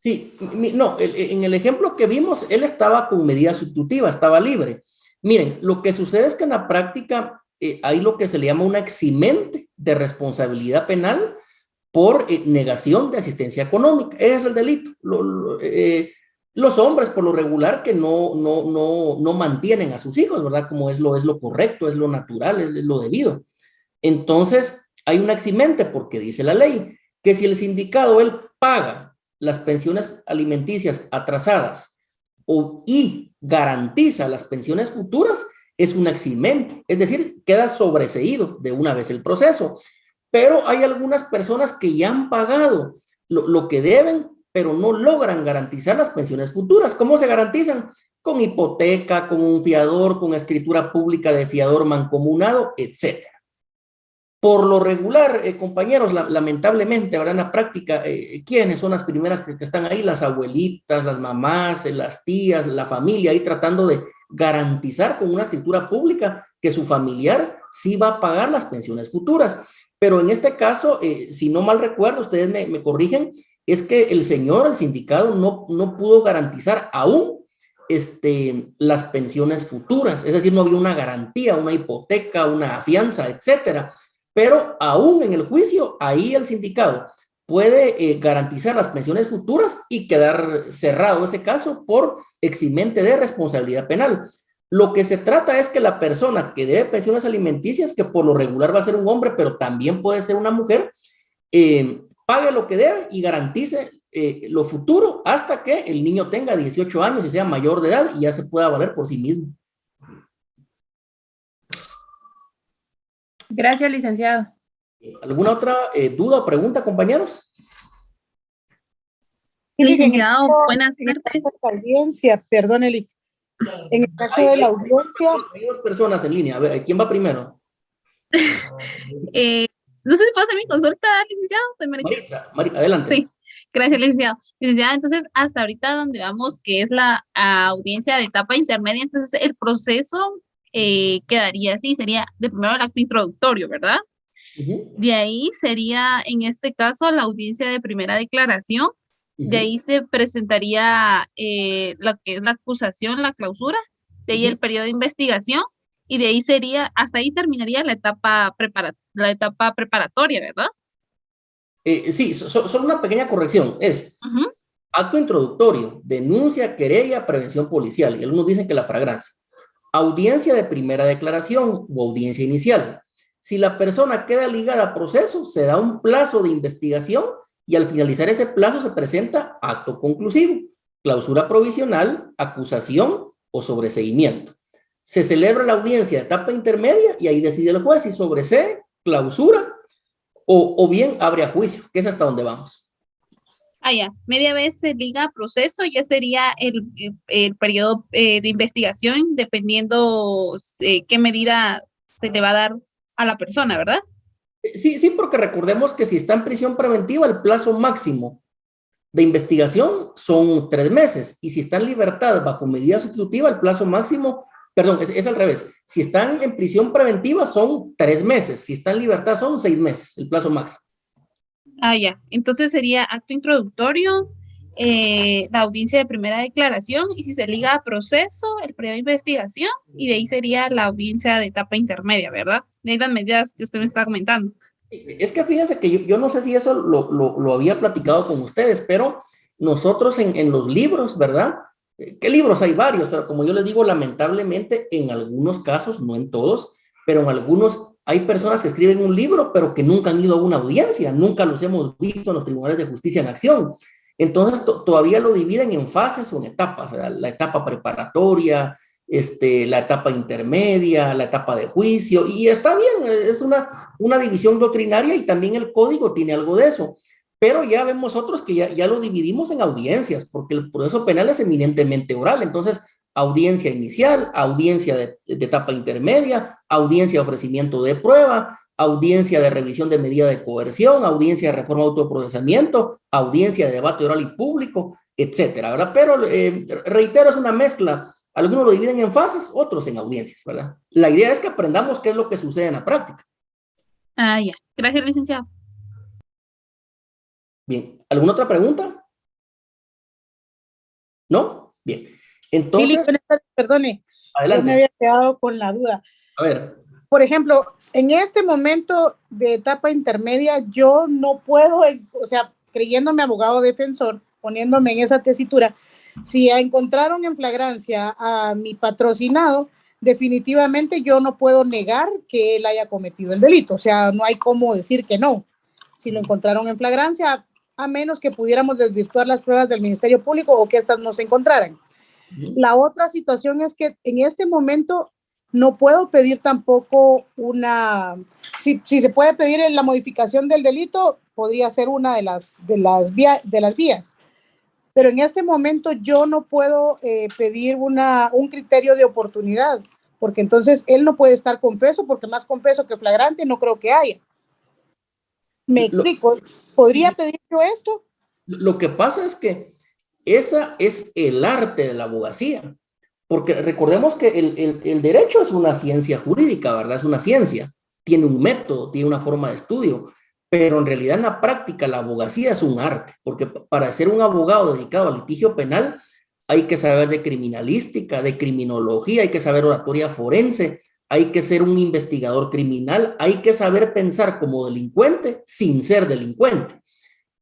Sí, no, en el ejemplo que vimos, él estaba con medida sustitutiva, estaba libre. Miren, lo que sucede es que en la práctica hay lo que se le llama una eximente de responsabilidad penal por negación de asistencia económica. Ese es el delito. Los hombres, por lo regular, que no mantienen a sus hijos, ¿verdad? Como es lo correcto, es lo natural, es lo debido. Entonces, hay una eximente porque dice la ley que si el sindicado, él paga las pensiones alimenticias atrasadas y garantiza las pensiones futuras, es una eximente, es decir, queda sobreseído de una vez el proceso. Pero hay algunas personas que ya han pagado lo que deben, pero no logran garantizar las pensiones futuras. ¿Cómo se garantizan? Con hipoteca, con un fiador, con escritura pública de fiador mancomunado, etcétera. Por lo regular, compañeros, lamentablemente, ahora en la práctica, ¿quiénes son las primeras que están ahí? Las abuelitas, las mamás, las tías, la familia, ahí tratando de garantizar con una escritura pública que su familiar sí va a pagar las pensiones futuras. Pero en este caso, si no mal recuerdo, ustedes me corrigen, es que el sindicado no pudo garantizar aún las pensiones futuras, es decir, no había una garantía, una hipoteca, una fianza, etcétera. Pero aún en el juicio, ahí el sindicado puede garantizar las pensiones futuras y quedar cerrado ese caso por eximente de responsabilidad penal. Lo que se trata es que la persona que debe pensiones alimenticias, que por lo regular va a ser un hombre, pero también puede ser una mujer, pague lo que debe y garantice lo futuro hasta que el niño tenga 18 años y sea mayor de edad y ya se pueda valer por sí mismo. Gracias, licenciado. ¿Alguna otra duda o pregunta, compañeros? Licenciado, buenas tardes. Audiencia, perdón, Eli. En el caso de la audiencia. Hay 2 personas en línea. A ver, ¿quién va primero? No sé si puedo hacer mi consulta, licenciado. Maritza, adelante. Sí, gracias, licenciado. Licenciado, entonces, hasta ahorita donde vamos, que es la audiencia de etapa intermedia, entonces el proceso quedaría así, sería de primero el acto introductorio, ¿verdad? De ahí sería, en este caso, la audiencia de primera declaración. De ahí se presentaría lo que es la acusación, la clausura, de ahí el periodo de investigación, y de ahí sería, hasta ahí terminaría la etapa preparatoria, ¿verdad? Sí, solo una pequeña corrección, es acto introductorio, denuncia, querella, prevención policial, y algunos dicen que la flagrancia. Audiencia de primera declaración o audiencia inicial. Si la persona queda ligada a proceso, se da un plazo de investigación y al finalizar ese plazo se presenta acto conclusivo, clausura provisional, acusación o sobreseimiento. Se celebra la audiencia de etapa intermedia y ahí decide el juez si sobresee, clausura o bien abre a juicio, que es hasta donde vamos. Ah, ya. Media vez se liga a proceso, ya sería el periodo de investigación, dependiendo qué medida se le va a dar a la persona, ¿verdad? Sí, sí, porque recordemos que si está en prisión preventiva, el plazo máximo de investigación son 3 meses, y si está en libertad bajo medida sustitutiva, el plazo máximo, perdón, es al revés. Si están en prisión preventiva son 3 meses, si está en libertad son 6 meses, el plazo máximo. Ah, ya. Entonces sería acto introductorio, la audiencia de primera declaración, y si se liga a proceso, el periodo de investigación, y de ahí sería la audiencia de etapa intermedia, ¿verdad? De ahí las medidas que usted me está comentando. Es que fíjense que yo no sé si eso lo había platicado con ustedes, pero nosotros en los libros, ¿verdad? ¿Qué libros? Hay varios, pero como yo les digo, lamentablemente en algunos casos, no en todos, pero en algunos hay personas que escriben un libro, pero que nunca han ido a una audiencia, nunca los hemos visto en los tribunales de justicia en acción. Entonces todavía lo dividen en fases o en etapas, ¿verdad? La etapa preparatoria, la etapa intermedia, la etapa de juicio, y está bien, es una división doctrinaria, y también el código tiene algo de eso, pero ya vemos otros que ya lo dividimos en audiencias, porque el proceso penal es eminentemente oral. Entonces, audiencia inicial, audiencia de etapa intermedia, audiencia de ofrecimiento de prueba, audiencia de revisión de medida de coerción, audiencia de reforma de autoprocesamiento, audiencia de debate oral y público, etcétera, ¿verdad? Pero reitero, es una mezcla. Algunos lo dividen en fases, otros en audiencias, ¿verdad? La idea es que aprendamos qué es lo que sucede en la práctica. Ah, ya. Gracias, licenciado. Bien, ¿alguna otra pregunta? ¿No? Bien. Entonces, perdone, adelante. yo me había quedado con la duda. A ver. Por ejemplo, en este momento de etapa intermedia, yo no puedo, o sea, creyéndome abogado defensor, poniéndome en esa tesitura, si encontraron en flagrancia a mi patrocinado, definitivamente yo no puedo negar que él haya cometido el delito. O sea, no hay cómo decir que no. Si lo encontraron en flagrancia, a menos que pudiéramos desvirtuar las pruebas del Ministerio Público o que éstas no se encontraran. La otra situación es que en este momento no puedo pedir tampoco si se puede pedir la modificación del delito, podría ser una de las vías. Pero en este momento yo no puedo pedir un criterio de oportunidad, porque entonces él no puede estar confeso, porque más confeso que flagrante no creo que haya. Me explico, ¿podría pedir yo esto? Lo que pasa es que esa es el arte de la abogacía, porque recordemos que el derecho es una ciencia jurídica, ¿verdad? Es una ciencia, tiene un método, tiene una forma de estudio, pero en realidad en la práctica la abogacía es un arte, porque para ser un abogado dedicado al litigio penal hay que saber de criminalística, de criminología, hay que saber oratoria forense, hay que ser un investigador criminal, hay que saber pensar como delincuente sin ser delincuente.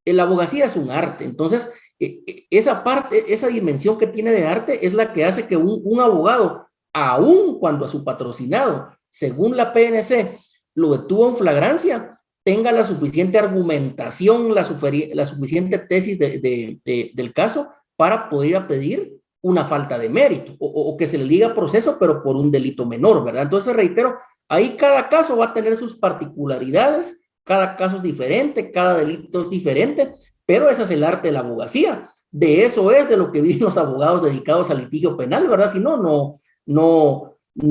La abogacía es un arte. Entonces esa parte, esa dimensión que tiene de arte es la que hace que un abogado, aun cuando a su patrocinado, según la PNC, lo detuvo en flagrancia, tenga la suficiente argumentación, la suficiente tesis del caso para poder ir a pedir una falta de mérito o que se le liga proceso, pero por un delito menor, ¿verdad? Entonces, reitero, ahí cada caso va a tener sus particularidades, cada caso es diferente, cada delito es diferente, pero ese es el arte de la abogacía. De eso es de lo que viven los abogados dedicados al litigio penal, ¿verdad? Si no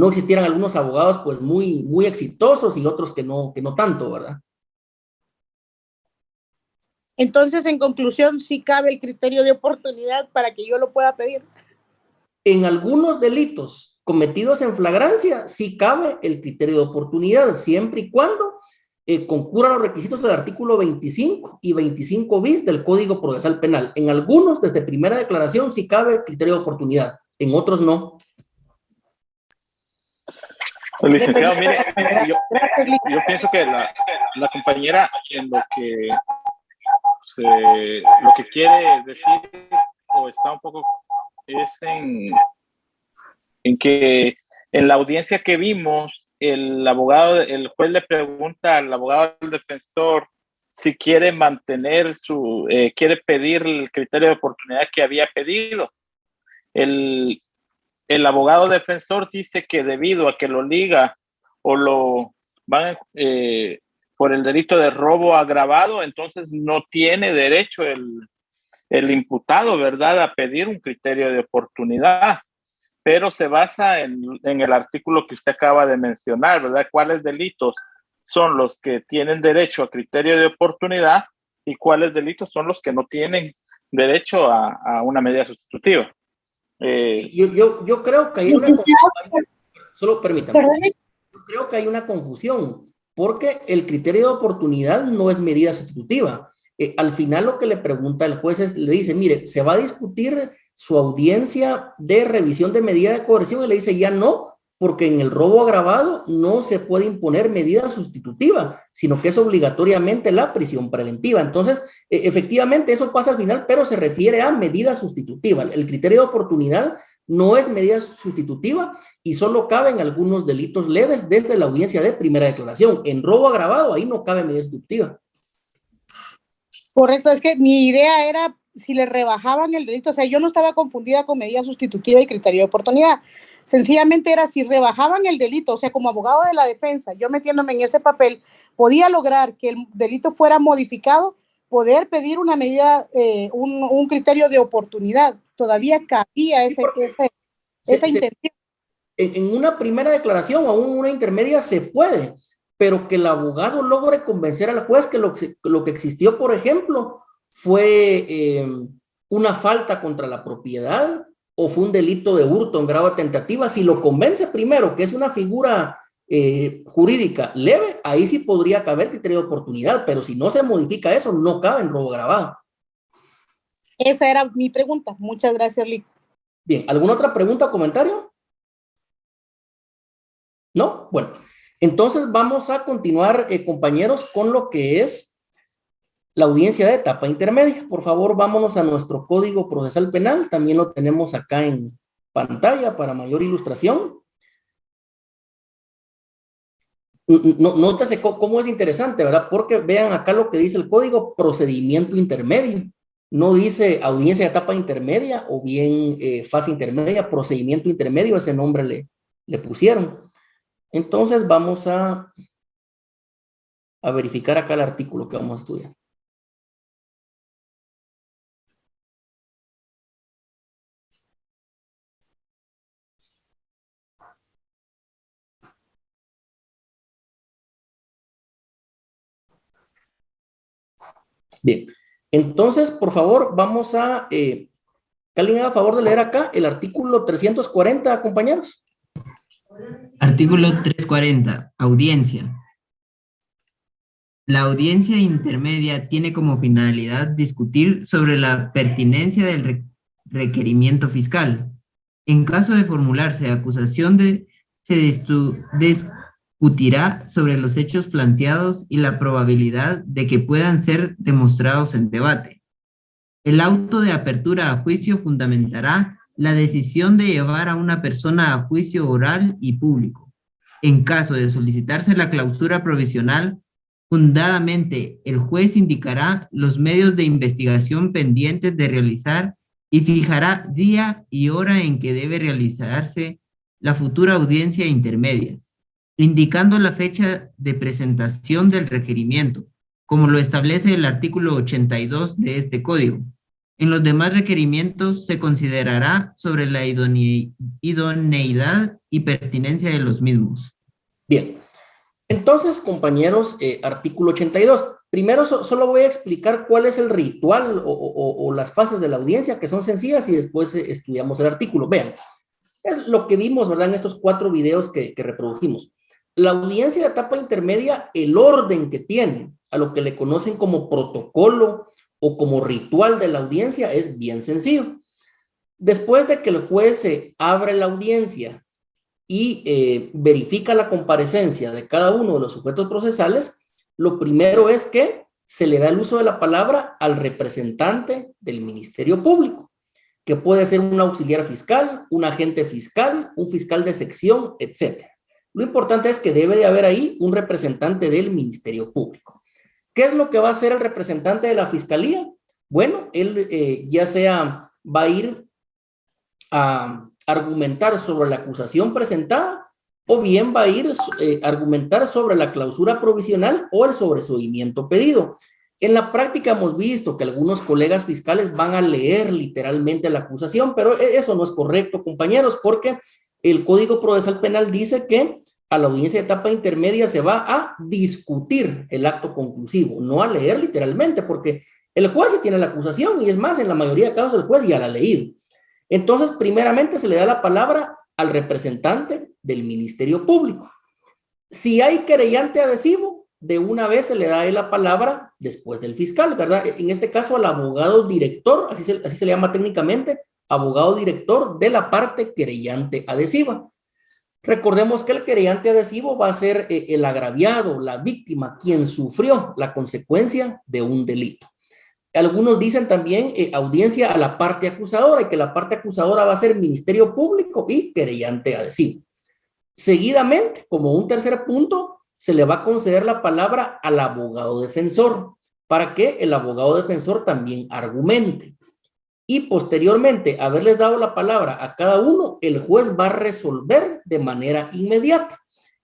existieran algunos abogados pues muy exitosos y otros que no tanto, ¿verdad? Entonces, en conclusión, sí cabe el criterio de oportunidad para que yo lo pueda pedir. En algunos delitos cometidos en flagrancia, sí cabe el criterio de oportunidad, siempre y cuando concurran los requisitos del artículo 25 y 25 bis del Código Procesal Penal. En algunos, desde primera declaración, sí cabe criterio de oportunidad, en otros no. Licenciado, mire, yo pienso que la compañera en lo que quiere decir o está un poco es en que en la audiencia que vimos el juez le pregunta al abogado del defensor si quiere mantener quiere pedir el criterio de oportunidad que había pedido. El abogado defensor dice que debido a que lo liga o lo van por el delito de robo agravado, entonces no tiene derecho el imputado, ¿verdad?, a pedir un criterio de oportunidad, pero se basa en el artículo que usted acaba de mencionar, ¿verdad? ¿Cuáles delitos son los que tienen derecho a criterio de oportunidad y cuáles delitos son los que no tienen derecho a una medida sustitutiva? Yo creo que hay una confusión. Solo permítame. Yo creo que hay una confusión, porque el criterio de oportunidad no es medida sustitutiva. Al final lo que le pregunta el juez es, le dice, mire, se va a discutir su audiencia de revisión de medida de coerción, y le dice, ya no, porque en el robo agravado no se puede imponer medida sustitutiva, sino que es obligatoriamente la prisión preventiva. Entonces, efectivamente, eso pasa al final, pero se refiere a medida sustitutiva. El criterio de oportunidad no es medida sustitutiva y solo caben algunos delitos leves desde la audiencia de primera declaración. En robo agravado, ahí no cabe medida sustitutiva. Correcto, es que mi idea era si le rebajaban el delito, o sea, yo no estaba confundida con medida sustitutiva y criterio de oportunidad, sencillamente era si rebajaban el delito, o sea, como abogado de la defensa, yo metiéndome en ese papel, podía lograr que el delito fuera modificado, poder pedir una medida, un criterio de oportunidad, todavía cabía esa intención. En una primera declaración o aún una intermedia se puede, pero que el abogado logre convencer al juez que lo que existió, por ejemplo, fue una falta contra la propiedad o fue un delito de hurto en grado de tentativa. Si lo convence primero que es una figura jurídica leve, ahí sí podría caber criterio de oportunidad, pero si no se modifica eso, no cabe en robo agravado. Esa era mi pregunta. Muchas gracias, Lico. Bien, ¿alguna otra pregunta o comentario? ¿No? Bueno, entonces vamos a continuar, compañeros, con lo que es la audiencia de etapa intermedia. Por favor, vámonos a nuestro Código Procesal Penal. También lo tenemos acá en pantalla para mayor ilustración. Nótese cómo es interesante, ¿verdad? Porque vean acá lo que dice el código: procedimiento intermedio. No dice audiencia de etapa intermedia o bien fase intermedia, procedimiento intermedio, ese nombre le pusieron. Entonces vamos a verificar acá el artículo que vamos a estudiar. Bien, entonces, por favor, vamos a... que alguien haga favor de leer acá el artículo 340, compañeros. Artículo 340, audiencia. La audiencia intermedia tiene como finalidad discutir sobre la pertinencia del requerimiento fiscal. En caso de formularse acusación, se discutirá sobre los hechos planteados y la probabilidad de que puedan ser demostrados en debate. El auto de apertura a juicio fundamentará la decisión de llevar a una persona a juicio oral y público. En caso de solicitarse la clausura provisional, fundadamente el juez indicará los medios de investigación pendientes de realizar y fijará día y hora en que debe realizarse la futura audiencia intermedia, indicando la fecha de presentación del requerimiento, como lo establece el artículo 82 de este código. En los demás requerimientos se considerará sobre la idoneidad y pertinencia de los mismos. Bien, entonces, compañeros, artículo 82. Primero solo voy a explicar cuál es el ritual o las fases de la audiencia, que son sencillas, y después estudiamos el artículo. Vean, es lo que vimos, ¿verdad?, en estos 4 videos que reprodujimos. La audiencia de etapa intermedia, el orden que tiene, a lo que le conocen como protocolo o como ritual de la audiencia, es bien sencillo. Después de que el juez abre la audiencia y verifica la comparecencia de cada uno de los sujetos procesales, lo primero es que se le da el uso de la palabra al representante del Ministerio Público, que puede ser un auxiliar fiscal, un agente fiscal, un fiscal de sección, etc. Lo importante es que debe de haber ahí un representante del Ministerio Público. ¿Qué es lo que va a hacer el representante de la Fiscalía? Bueno, él ya sea va a ir a argumentar sobre la acusación presentada o bien va a ir a argumentar sobre la clausura provisional o el sobreseimiento pedido. En la práctica hemos visto que algunos colegas fiscales van a leer literalmente la acusación, pero eso no es correcto, compañeros, porque el Código Procesal Penal dice que a la audiencia de etapa intermedia se va a discutir el acto conclusivo, no a leer literalmente, porque el juez sí tiene la acusación y es más, en la mayoría de casos el juez ya la ha leído. Entonces, primeramente se le da la palabra al representante del Ministerio Público. Si hay querellante adhesivo, de una vez se le da la palabra después del fiscal, ¿verdad? En este caso al abogado director, así se le llama técnicamente, abogado director de la parte querellante adhesiva. Recordemos que el querellante adhesivo va a ser el agraviado, la víctima, quien sufrió la consecuencia de un delito. Algunos dicen también audiencia a la parte acusadora y que la parte acusadora va a ser Ministerio Público y querellante adhesivo. Seguidamente, como un tercer punto, se le va a conceder la palabra al abogado defensor para que el abogado defensor también argumente. Y posteriormente, haberles dado la palabra a cada uno, el juez va a resolver de manera inmediata.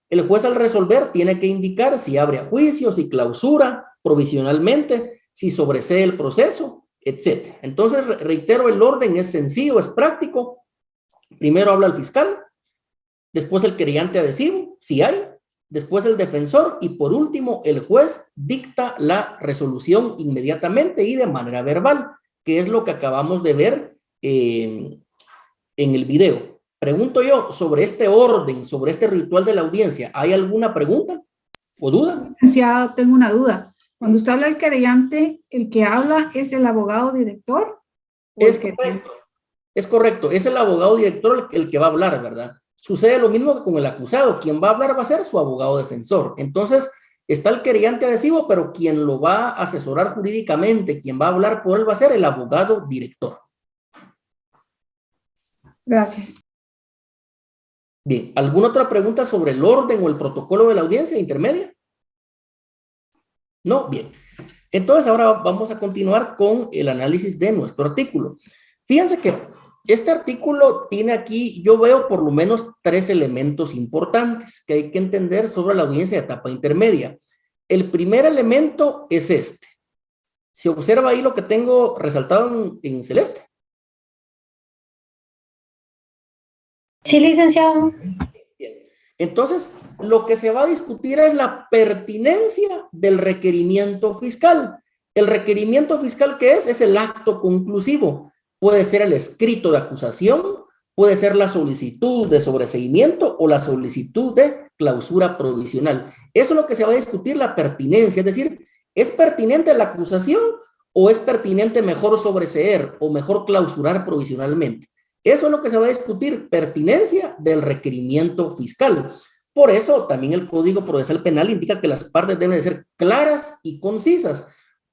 El juez al resolver tiene que indicar si abre a juicio, si clausura provisionalmente, si sobresee el proceso, etc. Entonces, reitero, el orden es sencillo, es práctico. Primero habla el fiscal, después el querellante adhesivo, si hay, después el defensor y por último el juez dicta la resolución inmediatamente y de manera verbal, que es lo que acabamos de ver en el video. Pregunto yo sobre este orden, sobre este ritual de la audiencia, ¿hay alguna pregunta o duda? Licenciado, tengo una duda. Cuando usted habla del querellante, ¿el que habla es el abogado director? Es correcto, es correcto, es el abogado director el que va a hablar, ¿verdad? Sucede lo mismo que con el acusado, quien va a hablar va a ser su abogado defensor. Entonces, está el querellante adhesivo, pero quien lo va a asesorar jurídicamente, quien va a hablar por él va a ser el abogado director. Gracias. Bien, ¿alguna otra pregunta sobre el orden o el protocolo de la audiencia intermedia? No, bien. Entonces ahora vamos a continuar con el análisis de nuestro artículo. Fíjense que este artículo tiene aquí, yo veo por lo menos 3 elementos importantes que hay que entender sobre la audiencia de etapa intermedia. El primer elemento es este. Se observa ahí lo que tengo resaltado en celeste. Sí, licenciado. Bien. Entonces, lo que se va a discutir es la pertinencia del requerimiento fiscal. El requerimiento fiscal, ¿qué es? Es el acto conclusivo. Puede ser el escrito de acusación, puede ser la solicitud de sobreseimiento o la solicitud de clausura provisional. Eso es lo que se va a discutir, la pertinencia, es decir, ¿es pertinente la acusación o es pertinente mejor sobreseer o mejor clausurar provisionalmente? Eso es lo que se va a discutir, pertinencia del requerimiento fiscal. Por eso también el Código Procesal Penal indica que las partes deben de ser claras y concisas,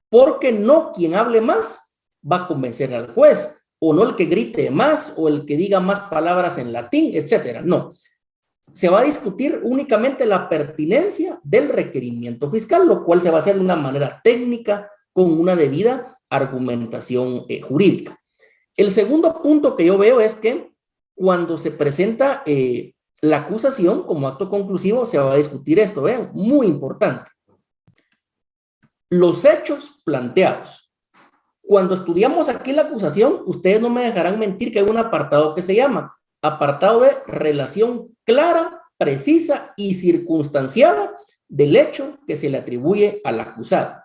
porque no quien hable más va a convencer al juez, o no el que grite más, o el que diga más palabras en latín, etcétera. No. Se va a discutir únicamente la pertinencia del requerimiento fiscal, lo cual se va a hacer de una manera técnica, con una debida argumentación jurídica. El segundo punto que yo veo es que cuando se presenta la acusación como acto conclusivo, se va a discutir esto, vean, muy importante. Los hechos planteados. Cuando estudiamos aquí la acusación, ustedes no me dejarán mentir que hay un apartado que se llama apartado de relación clara, precisa y circunstanciada del hecho que se le atribuye al acusado.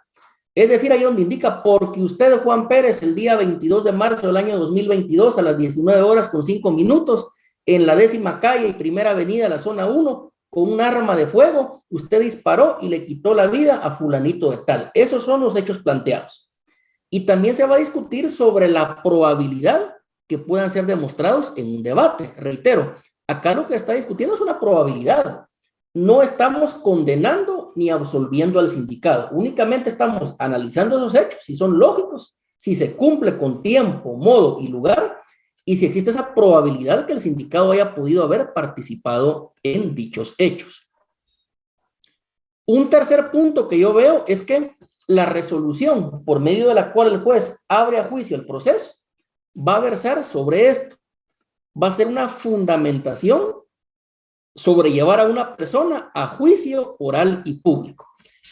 Es decir, ahí donde indica, porque usted, Juan Pérez, el día 22 de marzo del año 2022 a las 19:05, en la 10ª calle y 1ª avenida de la zona 1, con un arma de fuego, usted disparó y le quitó la vida a fulanito de tal. Esos son los hechos planteados. Y también se va a discutir sobre la probabilidad que puedan ser demostrados en un debate. Reitero, acá lo que está discutiendo es una probabilidad. No estamos condenando ni absolviendo al sindicado. Únicamente estamos analizando esos hechos, si son lógicos, si se cumple con tiempo, modo y lugar, y si existe esa probabilidad que el sindicado haya podido haber participado en dichos hechos. Un tercer punto que yo veo es que la resolución por medio de la cual el juez abre a juicio el proceso va a versar sobre esto. Va a ser una fundamentación sobrellevar a una persona a juicio oral y público.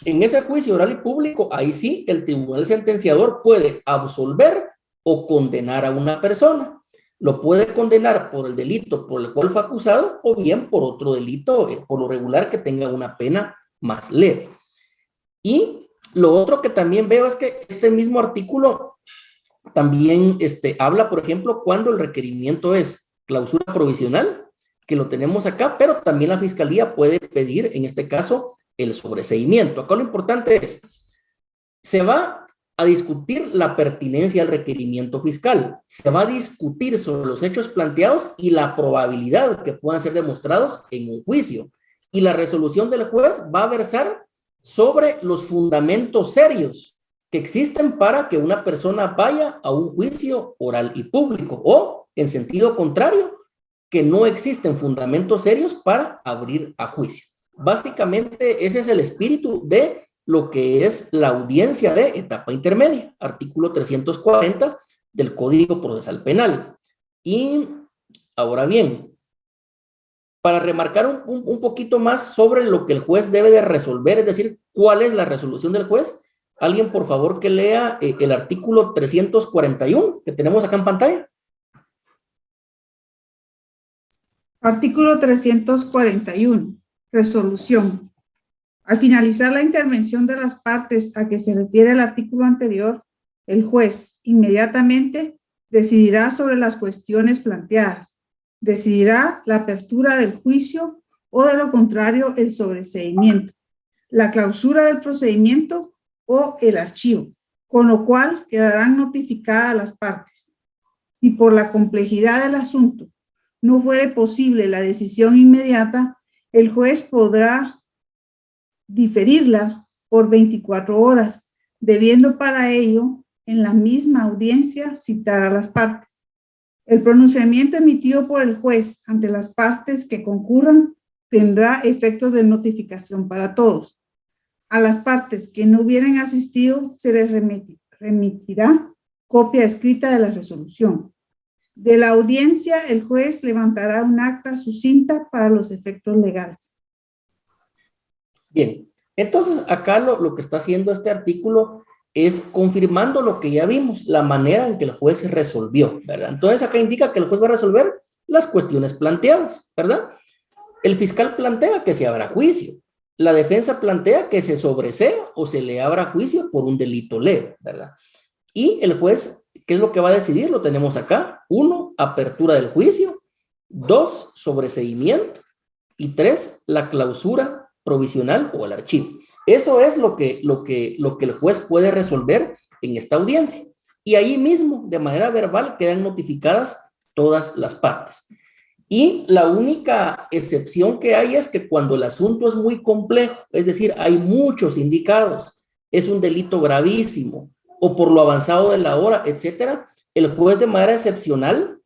En ese juicio oral y público, ahí sí, el tribunal sentenciador puede absolver o condenar a una persona. Lo puede condenar por el delito por el cual fue acusado o bien por otro delito, por lo regular, que tenga una pena más leve. Y lo otro que también veo es que este mismo artículo también habla, por ejemplo, cuando el requerimiento es clausura provisional, que lo tenemos acá, pero también la fiscalía puede pedir, en este caso, el sobreseimiento. Acá lo importante es, se va a discutir la pertinencia al requerimiento fiscal, se va a discutir sobre los hechos planteados y la probabilidad que puedan ser demostrados en un juicio. Y la resolución del juez va a versar sobre los fundamentos serios que existen para que una persona vaya a un juicio oral y público, o, en sentido contrario, que no existen fundamentos serios para abrir a juicio. Básicamente, ese es el espíritu de lo que es la audiencia de etapa intermedia, artículo 340 del Código Procesal Penal. Y ahora bien, para remarcar un poquito más sobre lo que el juez debe de resolver, es decir, cuál es la resolución del juez, alguien por favor que lea el artículo 341 que tenemos acá en pantalla. Artículo 341. Resolución. Al finalizar la intervención de las partes a que se refiere el artículo anterior, el juez inmediatamente decidirá sobre las cuestiones planteadas. Decidirá la apertura del juicio o, de lo contrario, el sobreseimiento, la clausura del procedimiento o el archivo, con lo cual quedarán notificadas las partes. Si por la complejidad del asunto no fuere posible la decisión inmediata, el juez podrá diferirla por 24 horas, debiendo para ello, en la misma audiencia, citar a las partes. El pronunciamiento emitido por el juez ante las partes que concurran tendrá efecto de notificación para todos. A las partes que no hubieran asistido se les remitirá copia escrita de la resolución. De la audiencia, el juez levantará un acta sucinta para los efectos legales. Bien, entonces acá lo que está haciendo este artículo es confirmando lo que ya vimos, la manera en que el juez resolvió, ¿verdad? Entonces acá indica que el juez va a resolver las cuestiones planteadas, ¿verdad? El fiscal plantea que se abra juicio. La defensa plantea que se sobresea o se le abra juicio por un delito leve, ¿verdad? Y el juez, ¿qué es lo que va a decidir? Lo tenemos acá. 1, apertura del juicio. 2, sobreseimiento. Y 3, la clausura provisional o el archivo. Eso es lo que el juez puede resolver en esta audiencia. Y ahí mismo, de manera verbal, quedan notificadas todas las partes. Y la única excepción que hay es que cuando el asunto es muy complejo, es decir, hay muchos indicados, es un delito gravísimo, o por lo avanzado de la hora, etcétera, el juez de manera excepcional,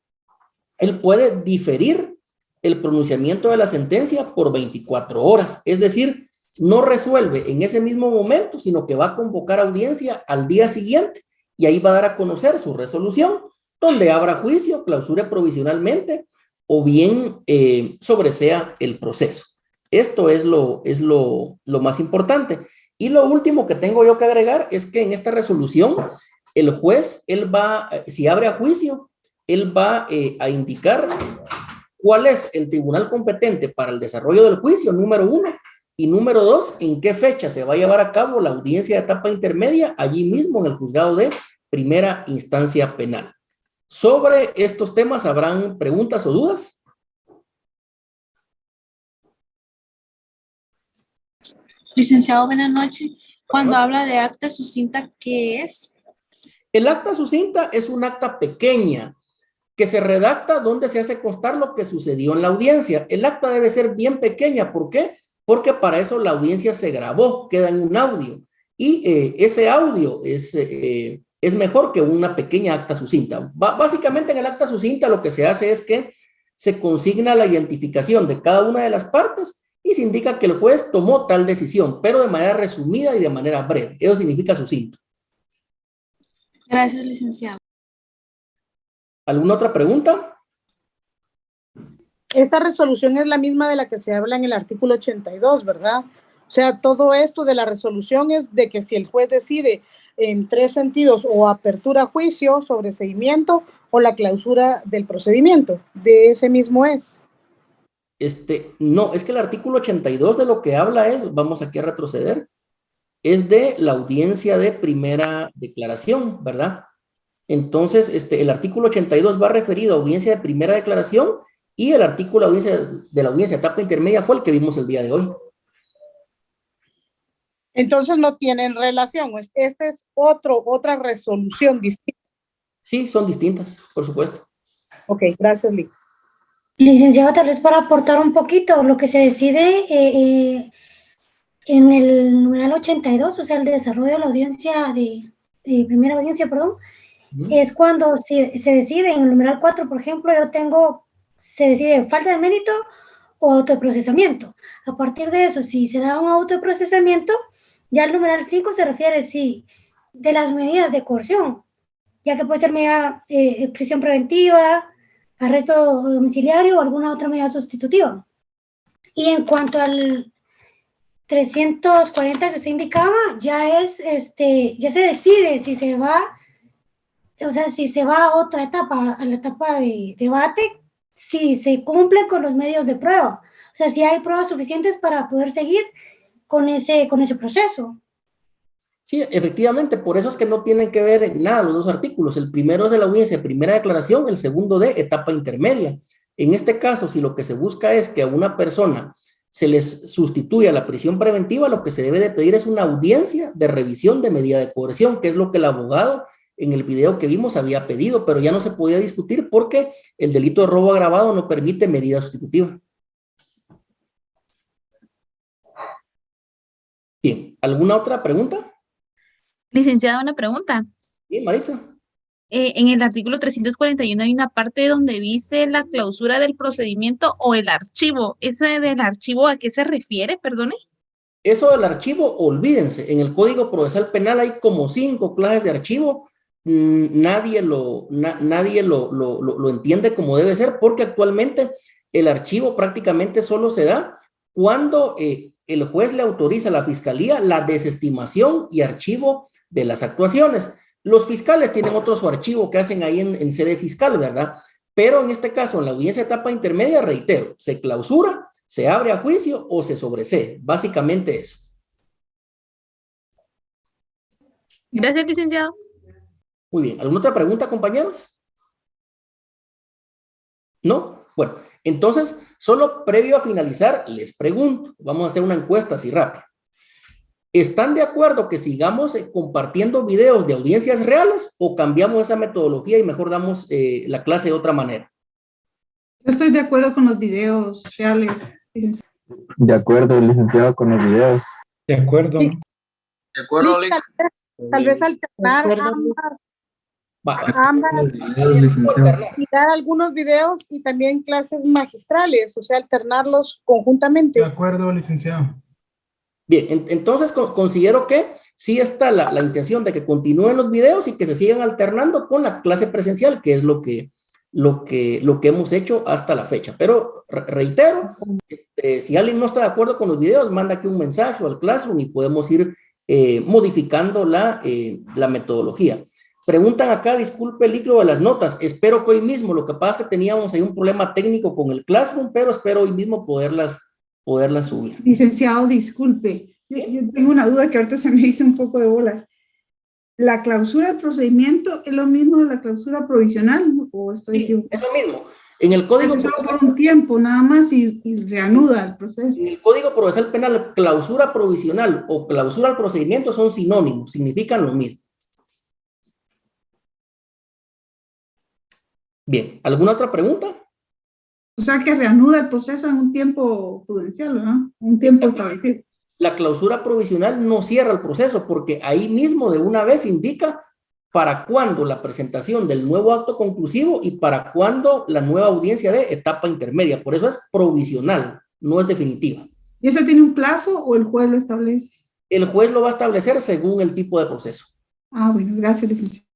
él puede diferir el pronunciamiento de la sentencia por 24 horas. Es decir, no resuelve en ese mismo momento, sino que va a convocar audiencia al día siguiente y ahí va a dar a conocer su resolución, donde habrá juicio, clausure provisionalmente o bien sobresea el proceso. Esto es lo más importante. Y lo último que tengo yo que agregar es que en esta resolución, el juez, él va, si abre a juicio, él va a indicar cuál es el tribunal competente para el desarrollo del juicio, número 1, y número 2, en qué fecha se va a llevar a cabo la audiencia de etapa intermedia, allí mismo en el juzgado de primera instancia penal. Sobre estos temas, ¿habrán preguntas o dudas? Licenciado, buenas noches. Cuando habla de acta sucinta, ¿qué es? El acta sucinta es un acta pequeña que se redacta donde se hace constar lo que sucedió en la audiencia. El acta debe ser bien pequeña. ¿Por qué? Porque para eso la audiencia se grabó, queda en un audio. Y ese audio es mejor que una pequeña acta sucinta. Básicamente en el acta sucinta lo que se hace es que se consigna la identificación de cada una de las partes y se indica que el juez tomó tal decisión, pero de manera resumida y de manera breve. Eso significa sucinto. Gracias, licenciado. ¿Alguna otra pregunta? Esta resolución es la misma de la que se habla en el artículo 82, ¿verdad? O sea, todo esto de la resolución es de que si el juez decide en 3 sentidos, o apertura a juicio, sobreseimiento o la clausura del procedimiento, de ese mismo es. No, es que el artículo 82 de lo que habla es, vamos aquí a retroceder, es de la audiencia de primera declaración, ¿verdad? Entonces, el artículo 82 va referido a audiencia de primera declaración y el artículo de la audiencia de etapa intermedia fue el que vimos el día de hoy. Entonces no tienen relación. Esta es otra resolución distinta. Sí, son distintas, por supuesto. Ok, gracias, Lee. Licenciado, tal vez para aportar un poquito, lo que se decide en el numeral 82, o sea, el desarrollo de la audiencia de primera audiencia, perdón, es cuando se decide en el numeral 4, por ejemplo, se decide falta de mérito o autoprocesamiento. A partir de eso, si se da un autoprocesamiento, ya el numeral 5 se refiere, sí, de las medidas de coerción, ya que puede ser medida prisión preventiva, arresto domiciliario o alguna otra medida sustitutiva. Y en cuanto al 340 que usted indicaba, ya se decide si se va, o sea, si se va a otra etapa, a la etapa de debate, si se cumple con los medios de prueba. O sea, si hay pruebas suficientes para poder seguir con ese proceso. Sí, efectivamente, por eso es que no tienen que ver en nada los dos artículos. El primero es de la audiencia de primera declaración, el segundo de etapa intermedia. En este caso, si lo que se busca es que a una persona se les sustituya la prisión preventiva, lo que se debe de pedir es una audiencia de revisión de medida de coerción, que es lo que el abogado en el video que vimos había pedido, pero ya no se podía discutir porque el delito de robo agravado no permite medida sustitutiva. Bien, ¿alguna otra pregunta? Licenciada, una pregunta. Bien, Maritza. En el artículo 341 hay una parte donde dice la clausura del procedimiento o el archivo. ¿Ese del archivo a qué se refiere, perdone? Eso del archivo, olvídense. En el Código Procesal Penal hay como 5 clases de archivo. Nadie lo entiende como debe ser, porque actualmente el archivo prácticamente solo se da cuando el juez le autoriza a la fiscalía la desestimación y archivo de las actuaciones. Los fiscales tienen otro su archivo que hacen ahí en sede fiscal, ¿verdad? Pero en este caso, en la audiencia de etapa intermedia, reitero, se clausura, se abre a juicio o se sobresee. Básicamente eso. Gracias, licenciado. Muy bien. ¿Alguna otra pregunta, compañeros? ¿No? Bueno, entonces, solo previo a finalizar, les pregunto, vamos a hacer una encuesta así rápido. ¿Están de acuerdo que sigamos compartiendo videos de audiencias reales o cambiamos esa metodología y mejor damos la clase de otra manera? Yo estoy de acuerdo con los videos reales. De acuerdo, licenciado, con los videos. De acuerdo. Sí. De acuerdo, tal vez alternar ambas y dar algunos videos y también clases magistrales, o sea, alternarlos conjuntamente. De acuerdo, licenciado. Bien, entonces considero que sí está la intención de que continúen los videos y que se sigan alternando con la clase presencial, que es lo que hemos hecho hasta la fecha. Pero reitero, si alguien no está de acuerdo con los videos, manda aquí un mensaje al Classroom y podemos ir modificando la metodología. Preguntan acá, disculpe el líquido de las notas, espero que hoy mismo, lo que pasa es que teníamos ahí un problema técnico con el Classroom, pero espero hoy mismo poderlas subir. Licenciado, disculpe, yo tengo una duda que ahorita se me hizo un poco de bolas. ¿La clausura del procedimiento es lo mismo de la clausura provisional o estoy equivocado? Es lo mismo. En el Código Solo por un tiempo nada más y reanuda el proceso. En el Código Procesal Penal, clausura provisional o clausura al procedimiento son sinónimos, significan lo mismo. Bien, ¿alguna otra pregunta? O sea, que reanuda el proceso en un tiempo prudencial, ¿verdad? Un tiempo establecido. La clausura provisional no cierra el proceso porque ahí mismo de una vez indica para cuándo la presentación del nuevo acto conclusivo y para cuándo la nueva audiencia de etapa intermedia. Por eso es provisional, no es definitiva. ¿Y ese tiene un plazo o el juez lo establece? El juez lo va a establecer según el tipo de proceso. Ah, bueno, gracias, licenciado.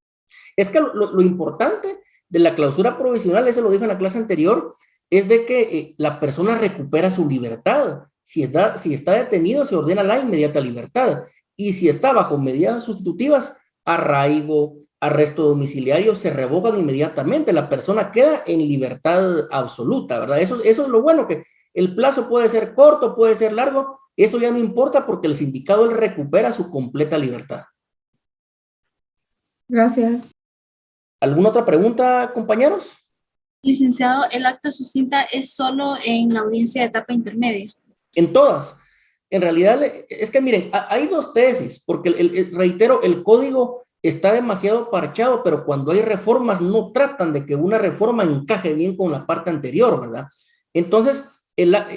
Es que lo importante de la clausura provisional, eso lo dijo en la clase anterior, es de que la persona recupera su libertad. Si está detenido, se ordena la inmediata libertad. Y si está bajo medidas sustitutivas, arraigo, arresto domiciliario, se revocan inmediatamente. La persona queda en libertad absoluta, ¿verdad? Eso es lo bueno, que el plazo puede ser corto, puede ser largo, eso ya no importa porque el sindicado él recupera su completa libertad. Gracias. ¿Alguna otra pregunta, compañeros? Licenciado, ¿el acta sucinta es solo en la audiencia de etapa intermedia? En todas. En realidad, es que miren, hay dos tesis, porque reitero, el código está demasiado parchado, pero cuando hay reformas no tratan de que una reforma encaje bien con la parte anterior, ¿verdad? Entonces,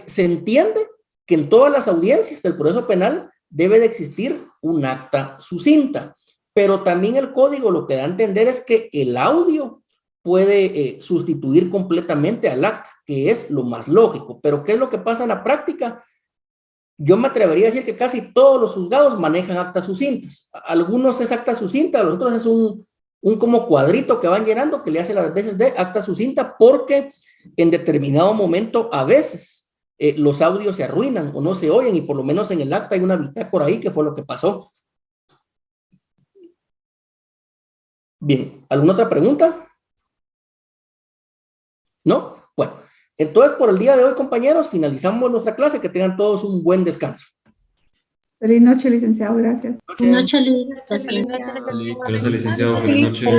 se entiende que en todas las audiencias del proceso penal debe de existir un acta sucinta, pero también el código lo que da a entender es que el audio puede sustituir completamente al acta, que es lo más lógico. Pero ¿qué es lo que pasa en la práctica? Yo me atrevería a decir que casi todos los juzgados manejan actas sucintas. Algunos es acta sucinta, los otros es un como cuadrito que van llenando que le hace las veces de acta sucinta, porque en determinado momento a veces los audios se arruinan o no se oyen, y por lo menos en el acta hay una bitácora ahí que fue lo que pasó. Bien, ¿alguna otra pregunta? ¿No? Bueno, entonces por el día de hoy, compañeros, finalizamos nuestra clase. Que tengan todos un buen descanso. Feliz noche, licenciado. Gracias. Buenas noches, Luis. Gracias, licenciado. Buenas noches.